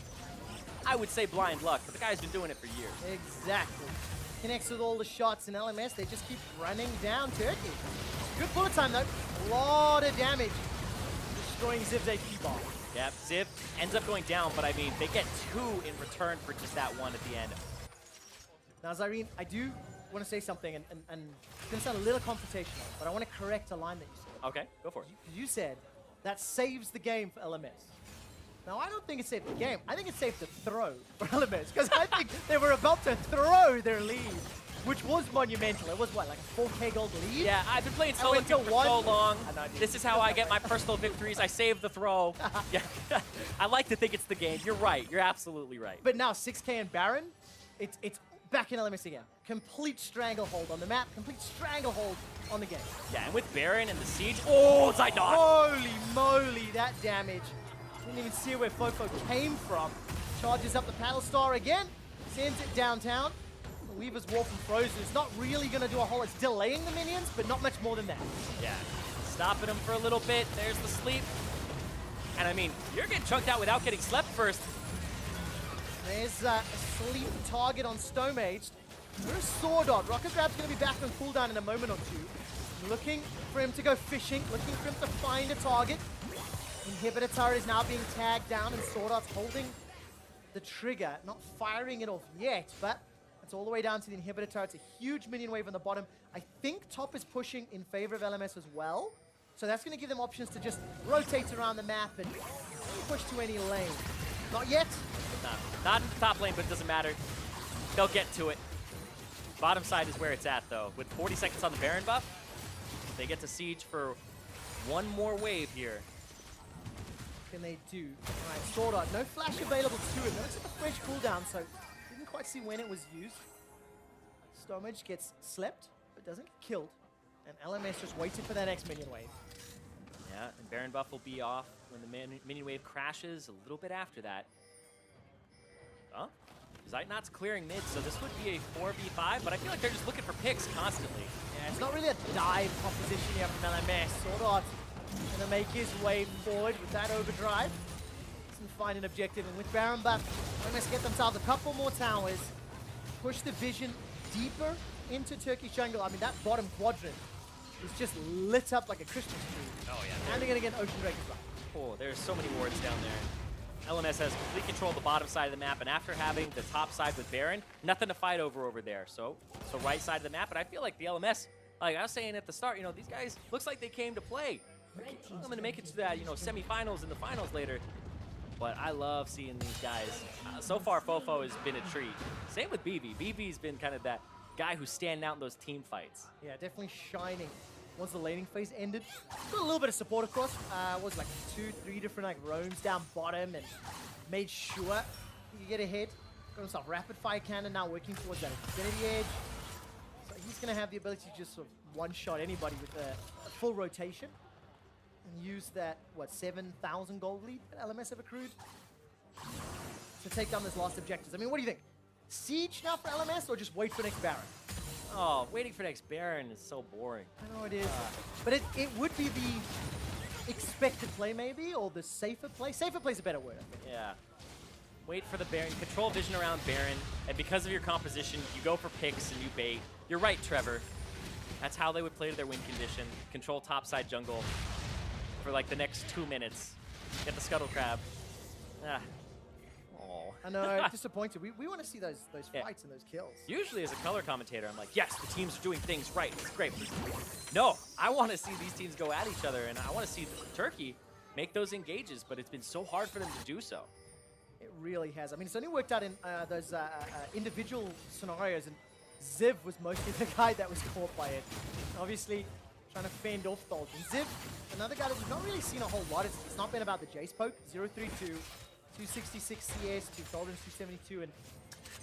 I would say blind luck, but the guy's been doing it for years. Exactly. Connects with all the shots in LMS. They just keep running down Turkey. Good bullet time, though. A lot of damage. Destroying Ziv's AP bomb. Yep, Ziv ends up going down, but I mean, they get 2 in return for just that one at the end. Now, Zyrene, I do want to say something, and it's going to sound a little confrontational, but I want to correct a line that you said. Okay, go for it. You said that saves the game for LMS. Now, I don't think it saved the game. I think it saved the throw for LMS, because I think they were about to throw their lead, which was monumental. It was, what, like a 4K gold lead? Yeah, I've been playing solo queue for so long. This is how I get my personal victories. I save the throw. Yeah, I like to think it's the game. You're right. You're absolutely right. But now 6K and Baron, it's back in LMS again. Complete stranglehold on the map, complete stranglehold on the game. Yeah, and with Baron and the Siege, oh, Zeitnot! Holy moly, that damage. Didn't even see where Fofo came from. Charges up the Paddle Star again, sends it downtown. The Weaver's War from Frozen is not really going to do a whole, it's delaying the minions, but not much more than that. Yeah, stopping them for a little bit. There's the sleep. And I mean, you're getting chunked out without getting slept first. There's a sleep target on Stomage. There's Sword Art. Rocket Grab's going to be back on cooldown in a moment or two. Looking for him to go fishing, looking for him to find a target. Inhibitor turret is now being tagged down, and Sword Art's holding the trigger, not firing it off yet, but it's all the way down to the inhibitor turret. It's a huge minion wave on the bottom. I think top is pushing in favor of LMS as well, so that's going to give them options to just rotate around the map and push to any lane. Not yet. Not in the top lane, but it doesn't matter. They'll get to it. Bottom side is where it's at, though. With 40 seconds on the Baron buff, they get to siege for one more wave here. What can they do? All right, Sword Art. No flash available to him. That looks like a fresh cooldown, so didn't quite see when it was used. Stomach gets slept, but doesn't get killed. And LMS just waited for that next minion wave. Yeah, and Baron buff will be off when the minion wave crashes a little bit after that. Oh, Zeitnot's clearing mid, so this would be a 4v5, but I feel like they're just looking for picks constantly. Yeah, it's not really a dive proposition here from LMS. Sword Art gonna make his way forward with that overdrive. Doesn't find an objective, and with Baron buff, LMS get themselves a couple more towers, push the vision deeper into Turkish jungle. I mean, that bottom quadrant is just lit up like a Christmas tree. Oh, yeah. And they're gonna get an Ocean Drake as well. Oh, there's so many wards down there. LMS has complete control of the bottom side of the map, and after having the top side with Baron, nothing to fight over there. So right side of the map, and I feel like the LMS, like I was saying at the start, you know, these guys looks like they came to play. I'm gonna make it to that, you know, semifinals and the finals later. But I love seeing these guys. So far, Fofo has been a treat. Same with BB. BB's been kind of that guy who's standing out in those team fights. Yeah, definitely shining. Once the laning phase ended, got a little bit of support, of course. Was like 2-3 different like roams down bottom and made sure he could get ahead. Got himself rapid fire cannon now working towards that infinity edge. So he's gonna have the ability to just sort of one-shot anybody with a full rotation and use that, what, 7,000 gold lead that LMS have accrued to take down this last objectives. I mean, what do you think? Siege now for LMS or just wait for next Baron? Oh, waiting for next Baron is so boring. I know it is. But it would be the expected play maybe, or the safer play. Safer play is a better word, I think. Yeah. Wait for the Baron, control vision around Baron, and because of your composition, you go for picks and you bait. You're right, Trevor. That's how they would play to their win condition. Control topside jungle for like the next 2 minutes. Get the Scuttle Crab. Ah. Oh. I know, disappointed. We want to see those fights and those kills. Usually as a color commentator, I'm like, yes, the teams are doing things right. It's great. No, I want to see these teams go at each other, and I want to see Turkey make those engages, but it's been so hard for them to do so. It really has. I mean, it's only worked out in those individual scenarios, and Ziv was mostly the guy that was caught by it. Obviously, trying to fend off Thaldren. Ziv, another guy that we've not really seen a whole lot. It's not been about the Jace poke. 032, 266 CS to Thaldren's 272, and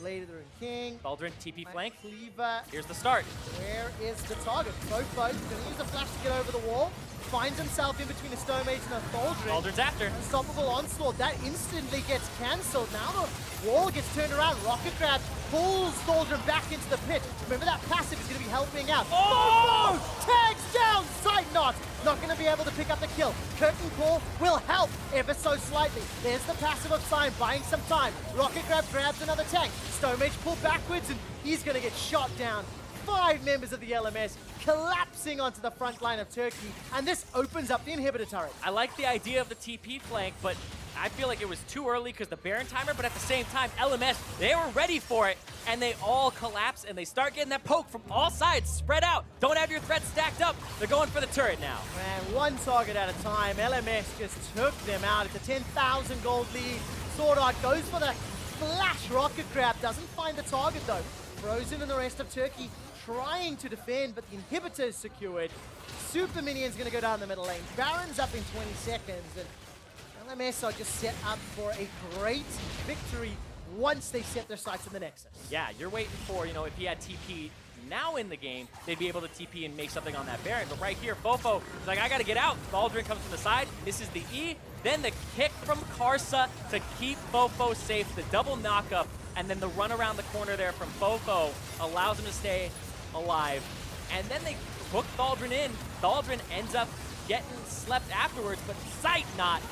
later they're in King. Thaldren, TP flank. Cleaver. Here's the start. Where is the target? Fofo going to use the flash to get over the wall. Finds himself in between a Stone Mage and a Thaldren. Thaldren's after. Unstoppable onslaught. That instantly gets cancelled. Now the wall gets turned around. Rocket Grab pulls Thaldren back into the pit. Remember that passive is going to be helping out. Oh! Tags down Sight Not going to be able to pick up the kill. Curtain Call will help ever so slightly. There's the passive of Sign buying some time. Rocket Grab grabs another tank. Stone Mage pull backwards and he's going to get shot down. 5 members of the LMS collapsing onto the front line of Turkey, and this opens up the inhibitor turret. I like the idea of the TP flank, but I feel like it was too early because the Baron timer, but at the same time, LMS, they were ready for it, and they all collapse, and they start getting that poke from all sides, spread out. Don't have your threats stacked up. They're going for the turret now. Man, one target at a time. LMS just took them out. It's a 10,000 gold lead. Sword Art goes for the flash rocket grab. Doesn't find the target, though. Frozen and the rest of Turkey trying to defend, but the inhibitor is secured. Super Minion's going to go down the middle lane. Baron's up in 20 seconds, and LMS are just set up for a great victory once they set their sights on the Nexus. Yeah, you're waiting for, you know, if he had TP now in the game, they'd be able to TP and make something on that Baron. But right here, Fofo is like, I got to get out. Thaldren comes from the side. This is the E. Then the kick from Karsa to keep Fofo safe. The double knockup, and then the run around the corner there from Fofo allows him to stay alive. And then they hook Thaldren in. Thaldren ends up getting slept afterwards, but Sight Not.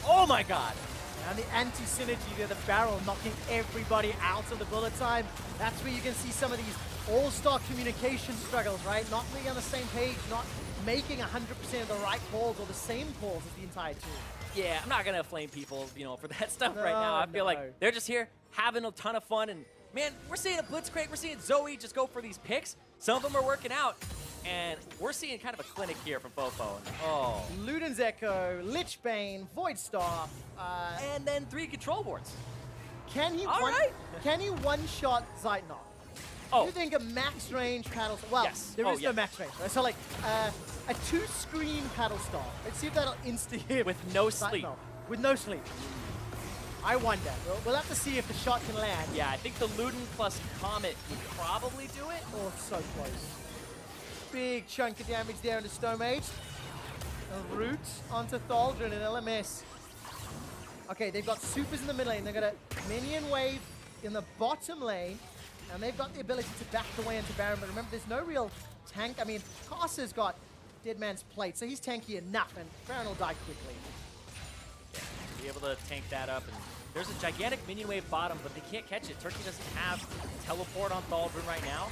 Oh my god. And the anti-synergy there, the barrel knocking everybody out of the bullet time. That's where you can see some of these all-star communication struggles, right? Not being on the same page, not making 100% of the right calls or the same calls as the entire team. Yeah, I'm not gonna flame people, you know, for that stuff right now. I feel like they're just here having a ton of fun, and man, we're seeing a Blitzcrank, we're seeing Zoe just go for these picks. Some of them are working out, and we're seeing kind of a clinic here from Fofo. Oh. Luden's Echo, Lichbane, Void Staff, and then 3 control boards. Can he All one? right. Can he one-shot Zeitnot? Oh. You think a max range paddle? Well, Yes. there Oh, is no yeah. max range. Right? So like a 2-screen paddle star. Let's see if that'll insta-hit With no sleep. Zeitnot. With no sleep. I wonder. We'll have to see if the shot can land. Yeah, I think the Luden plus Comet would probably do it. Oh, it's so close. Big chunk of damage there into Stone Mage. A root onto Thaldron and LMS. Okay, they've got supers in the mid lane. They've got a minion wave in the bottom lane. And they've got the ability to back the way into Baron. But remember, there's no real tank. I mean, Carcer's got Dead Man's Plate, so he's tanky enough. And Baron will die quickly. Be able to tank that up. And there's a gigantic minion wave bottom, but they can't catch it. Turkey doesn't have teleport on Thaldron right now.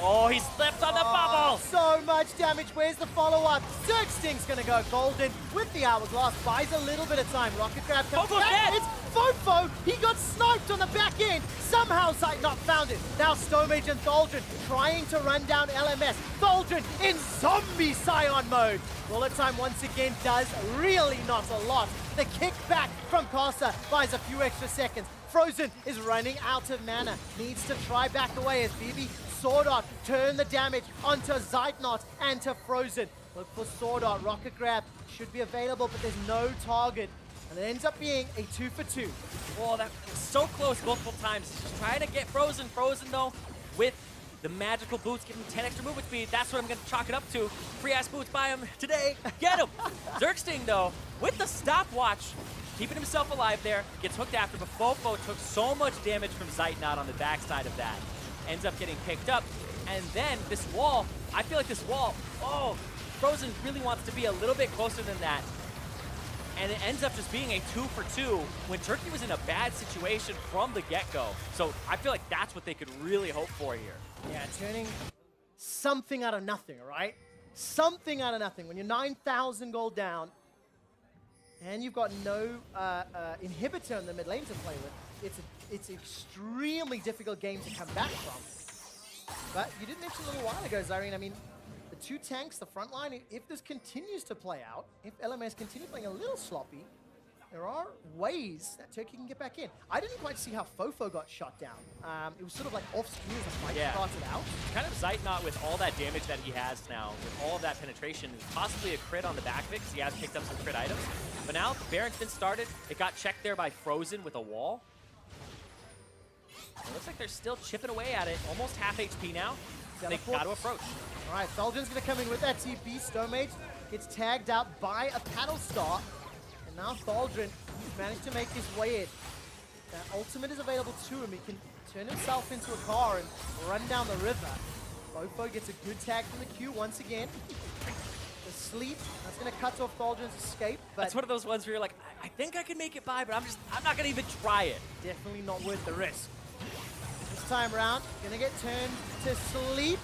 Oh, he slipped on the bubble! So much damage. Where's the follow-up? Zergsting's gonna go golden with the hourglass. Buys a little bit of time. Rocket grab comes Fofo's back. dead! It's Fofo! He got sniped on the back end. Somehow Zeitnot found it. Now Stomage and Thaldron trying to run down LMS. Thaldron in zombie Scion mode. Bullet time once again does really not a lot. The kickback from Costa buys a few extra seconds. Frozen is running out of mana. Needs to try back away as BB Sword Art turn the damage onto Zeitnot and to Frozen. Look for Sword Art. Rocket grab should be available, but there's no target. And it ends up being a 2-for-2. Oh, that was so close multiple times. Just trying to get Frozen. Frozen, though, with the magical boots, giving him 10 extra movement speed. That's what I'm going to chalk it up to. Free-ass boots by him today. Get him! Zergsting, though, with the stopwatch, keeping himself alive there, gets hooked after, but Fofo took so much damage from Zeitnot on the backside of that. Ends up getting picked up. And then this wall, I feel like this wall, oh, Frozen really wants to be a little bit closer than that. And it ends up just being a 2-for-2 when Turkey was in a bad situation from the get-go. So I feel like that's what they could really hope for here. Yeah, turning something out of nothing, right? Something out of nothing. When you're 9,000 gold down and you've got no inhibitor in the mid lane to play with, it's an extremely difficult game to come back from. But you did mention a little while ago, Zyrene, I mean, the two tanks, the front line, if this continues to play out, if LMS continue playing a little sloppy, there are ways that Turkey can get back in. I didn't quite see how Fofo got shot down. It was sort of like off-screen as the fight started out. Kind of Zeitnot with all that damage that he has now, with all of that penetration, possibly a crit on the back of it because he has picked up some crit items. But now the Baron's been started. It got checked there by Frozen with a wall. It looks like they're still chipping away at it. Almost half HP now. They got to approach. All right, Thaldron's going to come in with that TP. Stomage gets tagged out by a paddle star. And now Thaldron, he's managed to make his way in. That ultimate is available to him. He can turn himself into a car and run down the river. Fofo gets a good tag from the Q once again. The sleep, that's going to cut off Thaldron's escape. But That's one of those ones where you're like, I think I can make it by, but I'm not going to even try it. definitely not worth the risk. This time around, gonna get turned to sleep.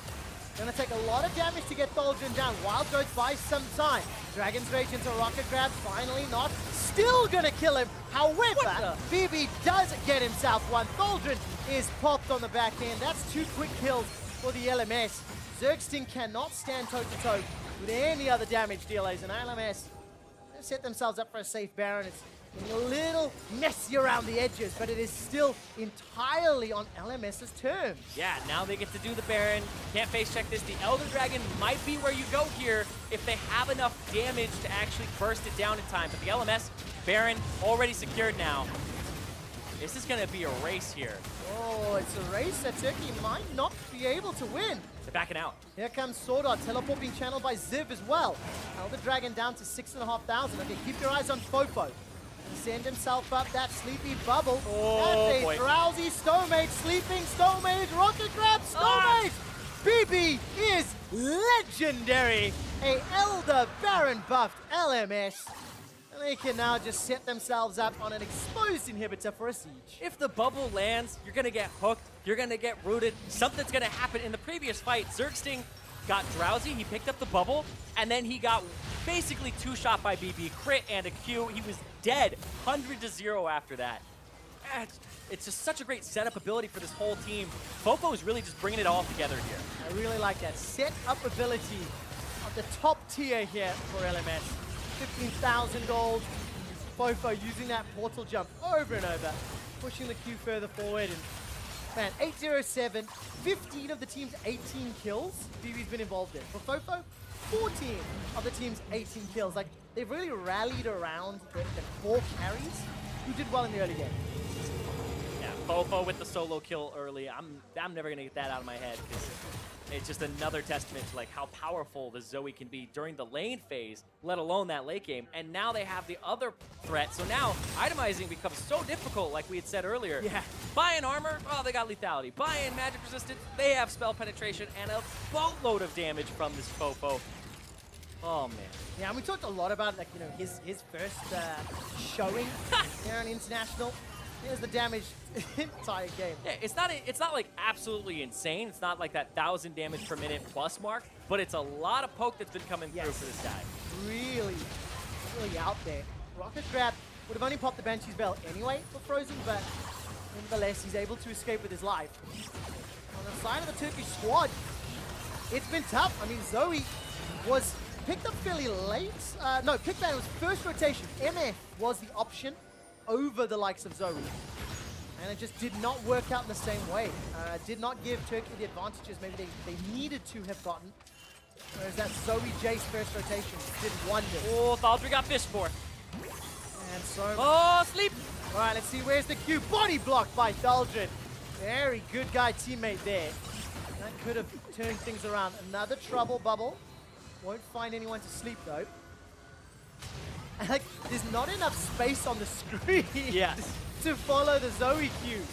Gonna take a lot of damage to get Thaldron down. Wild Growth buys some time. Dragon's Rage into Rocket Grab, finally not. Still gonna kill him. However, BB does get himself one. Thaldron is popped on the back end. That's 2 quick kills for the LMS. Zergsting cannot stand toe-to-toe with any other damage dealers, and LMS set themselves up for a safe Baron. It's getting a little messy around the edges, but it is still entirely on LMS's terms. Yeah, now they get to do the Baron. Can't face check this. The Elder Dragon might be where you go here if they have enough damage to actually burst it down in time. But the LMS, Baron, already secured now. This is going to be a race here. Oh, it's a race that Turkey might not be able to win. They're backing out. Here comes Sword Art, teleport being channeled by Ziv as well. Elder Dragon down to 6,500. Okay, keep your eyes on Fofo. Send himself up that sleepy bubble. Oh, That's a boy. drowsy Stomage, sleeping Stomage, Rocket Grab, Stomage! BB is legendary! A Elder Baron buffed LMS. And they can now just set themselves up on an exposed inhibitor for a siege. If the bubble lands, you're going to get hooked. You're going to get rooted. Something's going to happen. In the previous fight, Zergsting got drowsy. He picked up the bubble, and then he got basically 2-shot by BB. Crit and a Q. He was dead. 100-0 after that. It's just such a great setup ability for this whole team. Fofo is really just bringing it all together here. I really like that set-up ability of the top tier here for LMS. 15,000 gold. Fofo using that portal jump over and over. pushing the queue further forward. And man, 8-0-7, 15 of the team's 18 kills BB's been involved in. For Fofo, 14 of the team's 18 kills. Like, they've really rallied around the core carries who did well in the early game. Yeah, Fofo with the solo kill early. I'm never gonna get that out of my head because it's just another testament to like how powerful the Zoe can be during the lane phase, let alone that late game. And now they have the other threat. So now itemizing becomes so difficult, like we had said earlier. Yeah. Buy-in armor, oh, they got lethality. Buy-in magic resistance, they have spell penetration and a boatload of damage from this Fofo. Oh man. Yeah, and we talked a lot about like his first showing here on International. Here's the damage entire game. Yeah, it's not like absolutely insane. It's not like that 1,000 damage per minute plus mark, but it's a lot of poke that's been coming through for this guy. Really out there. Rocket Grab would have only popped the Banshee's Bell anyway for Frozen, but nevertheless, he's able to escape with his life. On the side of the Turkish squad, it's been tough. I mean, Zoe was picked up fairly late. No, picked that. It was first rotation. MF was the option over the likes of Zoe. And it just did not work out in the same way. Did not give Turkey the advantages maybe they needed to have gotten. Whereas that Zoe Jace first rotation did wonders. Oh, Thaldry got fished for. And so... Oh, sleep! All right, let's see. Where's the Q? Body blocked by Thaldrin. Very good guy teammate there. That could have turned things around. Another trouble bubble. Won't find anyone to sleep, though. Like, there's not enough space on the screen to follow the Zoe cues.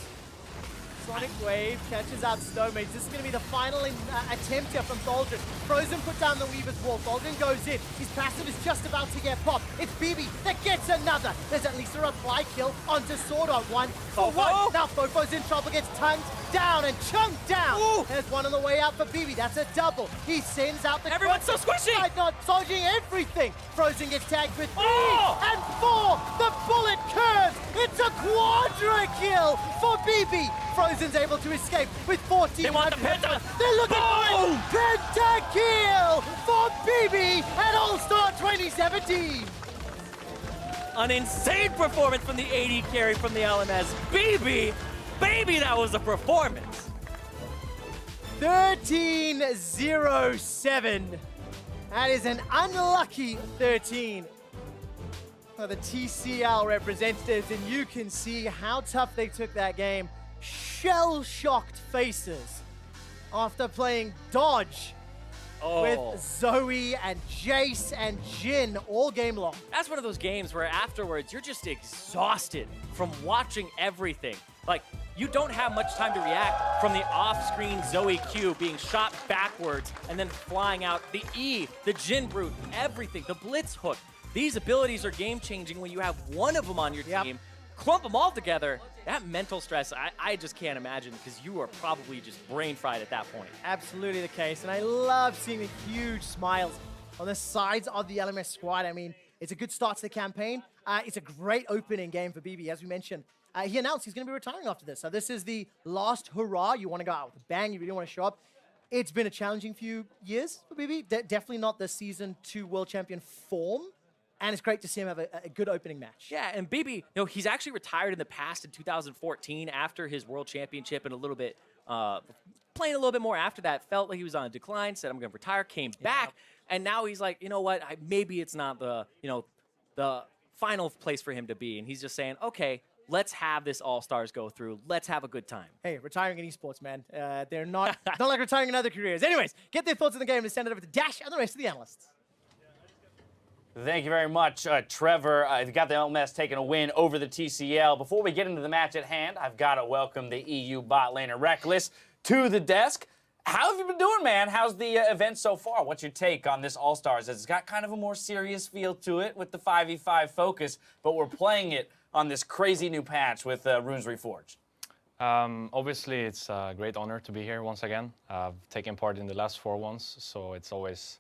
Sonic Wave catches out Snowmates. This is going to be the final attempt here from Thaldrin. Frozen put down the Weaver's Wall. Thaldrin goes in. His passive is just about to get popped. It's BB that gets another. There's at least a reply kill onto Sword on one for one. Now Fofo's in trouble, gets tongued down and chunked down. Ooh. There's one on the way out for BB. That's a double. He sends out the... Everyone's so squishy! Not dodging everything. Frozen gets tagged with 3 and 4. The bullet curves. It's a quadra kill for BB. Frozen's able to escape with 14. They want the penta. They're looking for it. Penta kill for BB at All-Star 2017. An insane performance from the AD carry from the LMS. Baby, that was a performance. 13-0-7. That is an unlucky 13 for the TCL representatives, and you can see how tough they took that game. Shell-shocked faces after playing Dodge with Zoe and Jace and Jin all game long. That's one of those games where afterwards you're just exhausted from watching everything. Like, you don't have much time to react from the off-screen Zoe Q being shot backwards and then flying out. The E, the Jin Brute, everything, the Blitz Hook. These abilities are game-changing when you have one of them on your team. Clump them all together. That mental stress, I just can't imagine, because you are probably just brain fried at that point. Absolutely the case, and I love seeing the huge smiles on the sides of the LMS squad. I mean, it's a good start to the campaign. It's a great opening game for BB, as we mentioned. He announced he's going to be retiring after this. So this is the last hurrah. You want to go out with a bang. You really want to show up. It's been a challenging few years for BB. Definitely not the Season 2 World Champion form. And it's great to see him have a good opening match. Yeah, and BB, he's actually retired in the past in 2014 after his World Championship and a little bit, playing a little bit more after that. Felt like he was on a decline, said, I'm going to retire, came back. And now he's like, you know what, maybe it's not the final place for him to be. And he's just saying, okay, let's have this All-Stars go through. Let's have a good time. Hey, retiring in esports, man. They're not like retiring in other careers. Anyways, get their thoughts on the game and send it over to Dash and the rest of the analysts. Thank you very much, Trevor. You've got the LMS taking a win over the TCL. Before we get into the match at hand, I've got to welcome the EU bot laner Reckless to the desk. How have you been doing, man? How's the event so far? What's your take on this All-Stars? It's got kind of a more serious feel to it with the 5v5 focus, but we're playing it on this crazy new patch with Runes Reforged. Obviously, it's a great honor to be here once again. I've taken part in the last 4 ones, so it's always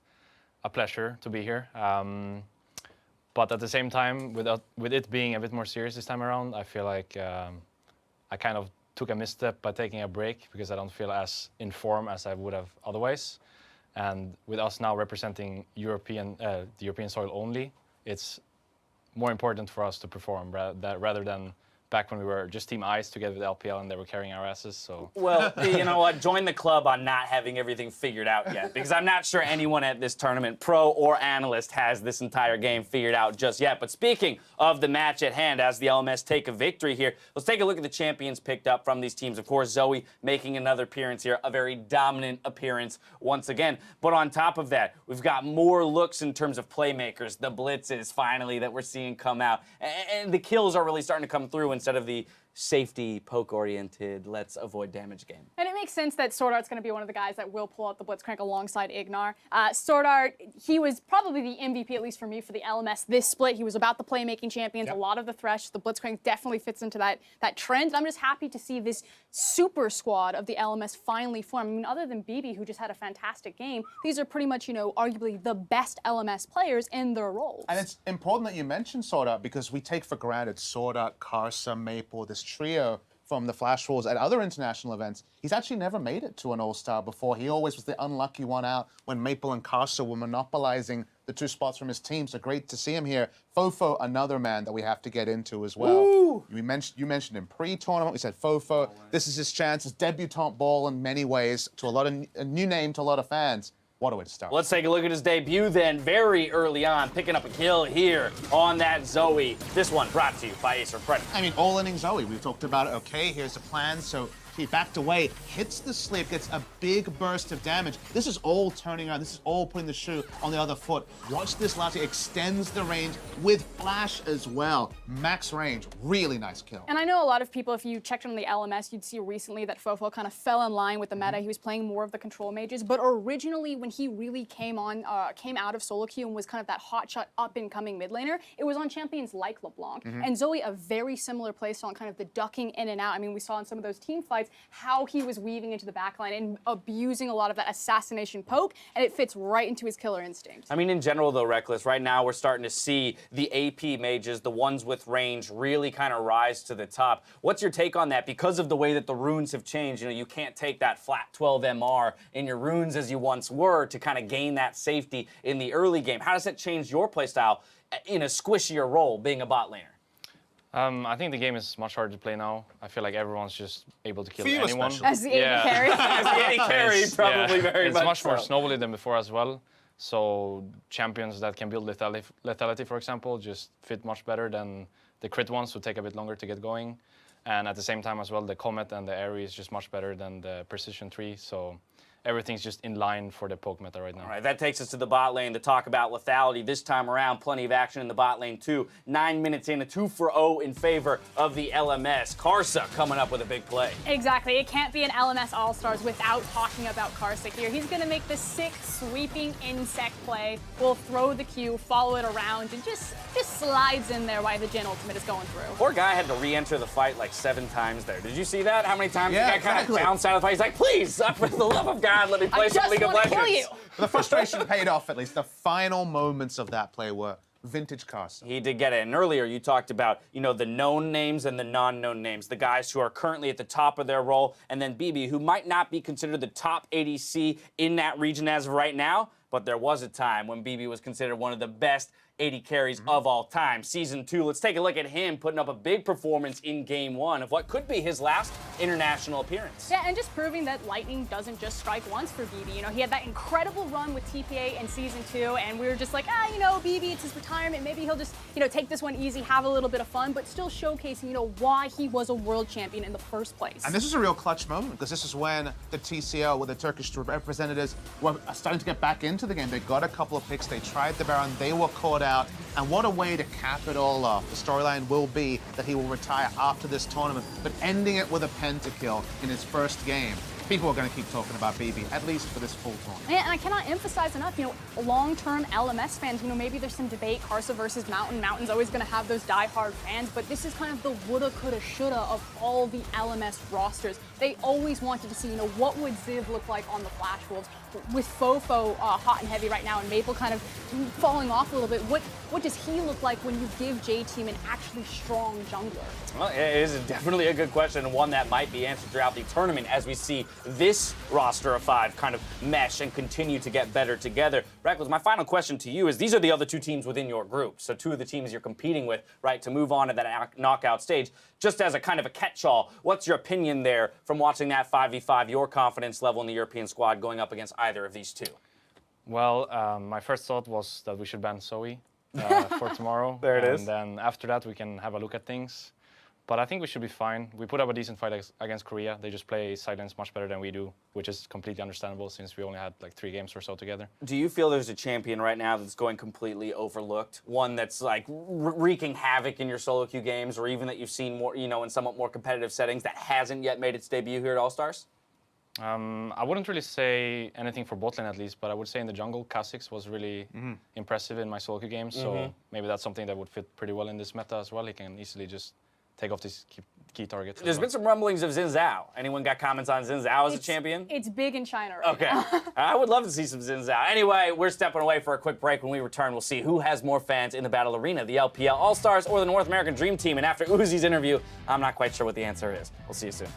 a pleasure to be here. But at the same time, with it being a bit more serious this time around, I feel like I kind of took a misstep by taking a break because I don't feel as in form as I would have otherwise. And with us now representing the European soil only, it's more important for us to perform rather than back when we were just Team Ice together with LPL and they were carrying our asses. So Well, you know what? Join the club on not having everything figured out yet, because I'm not sure anyone at this tournament, pro or analyst, has this entire game figured out just yet. But speaking of the match at hand, as the LMS take a victory here, let's take a look at the champions picked up from these teams. Of course, Zoe making another appearance here, a very dominant appearance once again. But on top of that, we've got more looks in terms of playmakers, the blitzes finally that we're seeing come out, and the kills are really starting to come through instead of the safety, poke-oriented, let's avoid damage game. And it makes sense that Sword Art's going to be one of the guys that will pull out the Blitzcrank alongside Ignar. Sword Art, he was probably the MVP, at least for me, for the LMS this split. He was about the playmaking champions, a lot of the Thresh. The Blitzcrank definitely fits into that trend. And I'm just happy to see this super squad of the LMS finally form. I mean, other than BB, who just had a fantastic game, these are pretty much, arguably the best LMS players in their roles. And it's important that you mention Sword Art because we take for granted Sword Art, Karsa, Maple, this trio from the Flash Wars at other international events. He's actually never made it to an All-Star before. He always was the unlucky one out when Maple and Karsa were monopolizing the 2 spots from his team. So great to see him here. Fofo, another man that we have to get into as well. Ooh. You mentioned him pre-tournament. We said Fofo. This is his chance, his debutante ball in many ways to a new name to a lot of fans. What a way to start. Let's take a look at his debut then, very early on, picking up a kill here on that Zoe. This one brought to you by Acer Credit. I mean, all-inning Zoe. We talked about it. Okay, here's the plan. So he backed away, hits the sleep, gets a big burst of damage. This is all turning around. This is all putting the shoe on the other foot. Watch this last. Extends the range with flash as well. Max range. Really nice kill. And I know a lot of people, if you checked on the LMS, you'd see recently that Fofo kind of fell in line with the meta. He was playing more of the control mages, but originally when he really came out of solo queue and was kind of that hotshot up-and-coming mid laner, it was on champions like LeBlanc. And Zoe, a very similar playstyle on kind of the ducking in and out. I mean, we saw in some of those team fights how he was weaving into the backline and abusing a lot of that assassination poke, and it fits right into his killer instinct. I mean, in general, though, Reckless, right now we're starting to see the AP mages, the ones with range, really kind of rise to the top. What's your take on that? Because of the way that the runes have changed, you can't take that flat 12 MR in your runes as you once were to kind of gain that safety in the early game. How does that change your playstyle in a squishier role, being a bot laner? I think the game is much harder to play now. I feel like everyone's just able to kill anyone. especially. As the AD carry. As the AD carry, probably very much It's much more so. snowbally than before as well. So champions that can build lethality, for example, just fit much better than the crit ones who take a bit longer to get going. And at the same time as well, the Comet and the Aerie is just much better than the Precision 3. So everything's just in line for the poke meta right now. All right, that takes us to the bot lane to talk about lethality. This time around, plenty of action in the bot lane too. 9 minutes in, a 2-for-0 in favor of the LMS. Karsa coming up with a big play. Exactly. It can't be an LMS All-Stars without talking about Karsa here. He's going to make the sick sweeping insect play. Will throw the Q, follow it around, and just slides in there while the Jhin ultimate is going through. Poor guy had to re-enter the fight like 7 times there. Did you see that? How many times Yeah, the guy kind of exactly. bounced out of the fight? He's like, please, for the love of God, let me play I some just League of want to Legends. kill you. The frustration paid off at least. The final moments of that play were vintage Karsa. He did get it. And earlier you talked about, the known names and the non-known names, the guys who are currently at the top of their role, and then BB, who might not be considered the top ADC in that region as of right now, but there was a time when BB was considered one of the best 80 carries of all time. Season 2, let's take a look at him putting up a big performance in Game 1 of what could be his last international appearance. Yeah, and just proving that lightning doesn't just strike once for BB. He had that incredible run with TPA in Season 2, and we were just like, BB, it's his retirement. Maybe he'll just, take this one easy, have a little bit of fun, but still showcasing, why he was a world champion in the first place. And this is a real clutch moment because this is when the TCL, with the Turkish representatives, were starting to get back into the game. They got a couple of picks, they tried the Baron, they were caught out. And what a way to cap it all off. The storyline will be that he will retire after this tournament, but ending it with a pentakill in his first game. People are going to keep talking about BB, at least for this full tournament. And I cannot emphasize enough, long-term LMS fans, maybe there's some debate, Karsa versus Mountain. Mountain's always going to have those die-hard fans, but this is kind of the woulda, coulda, shoulda of all the LMS rosters. They always wanted to see, what would Ziv look like on the Flash Wolves? With Fofo hot and heavy right now and Maple kind of falling off a little bit, what does he look like when you give J-Team an actually strong jungler? Well, it is definitely a good question, and one that might be answered throughout the tournament as we see this roster of 5 kind of mesh and continue to get better together. Reckless, my final question to you is, these are the other 2 teams within your group, so 2 of the teams you're competing with, right, to move on to that knockout stage. Just as a kind of a catch-all, what's your opinion there from watching that 5v5, your confidence level in the European squad going up against either of these 2? Well, my first thought was that we should ban Zoe for tomorrow. There it is. And then after that, we can have a look at things. But I think we should be fine. We put up a decent fight against Korea. They just play silence much better than we do, which is completely understandable since we only had like 3 games or so together. Do you feel there's a champion right now that's going completely overlooked? One that's like wreaking havoc in your solo queue games, or even that you've seen more, you know, in somewhat more competitive settings that hasn't yet made its debut here at All-Stars? I wouldn't really say anything for bot lane at least, but I would say in the jungle, Kha'Zix was really impressive in my solo queue games. So maybe that's something that would fit pretty well in this meta as well. He can easily just take off these key targets. There's been some rumblings of Xin Zhao. Anyone got comments on Xin Zhao as a champion? It's big in China right Okay. now. I would love to see some Xin Zhao. Anyway, we're stepping away for a quick break. When we return, we'll see who has more fans in the Battle Arena, the LPL All-Stars or the North American Dream Team. And after Uzi's interview, I'm not quite sure what the answer is. We'll see you soon.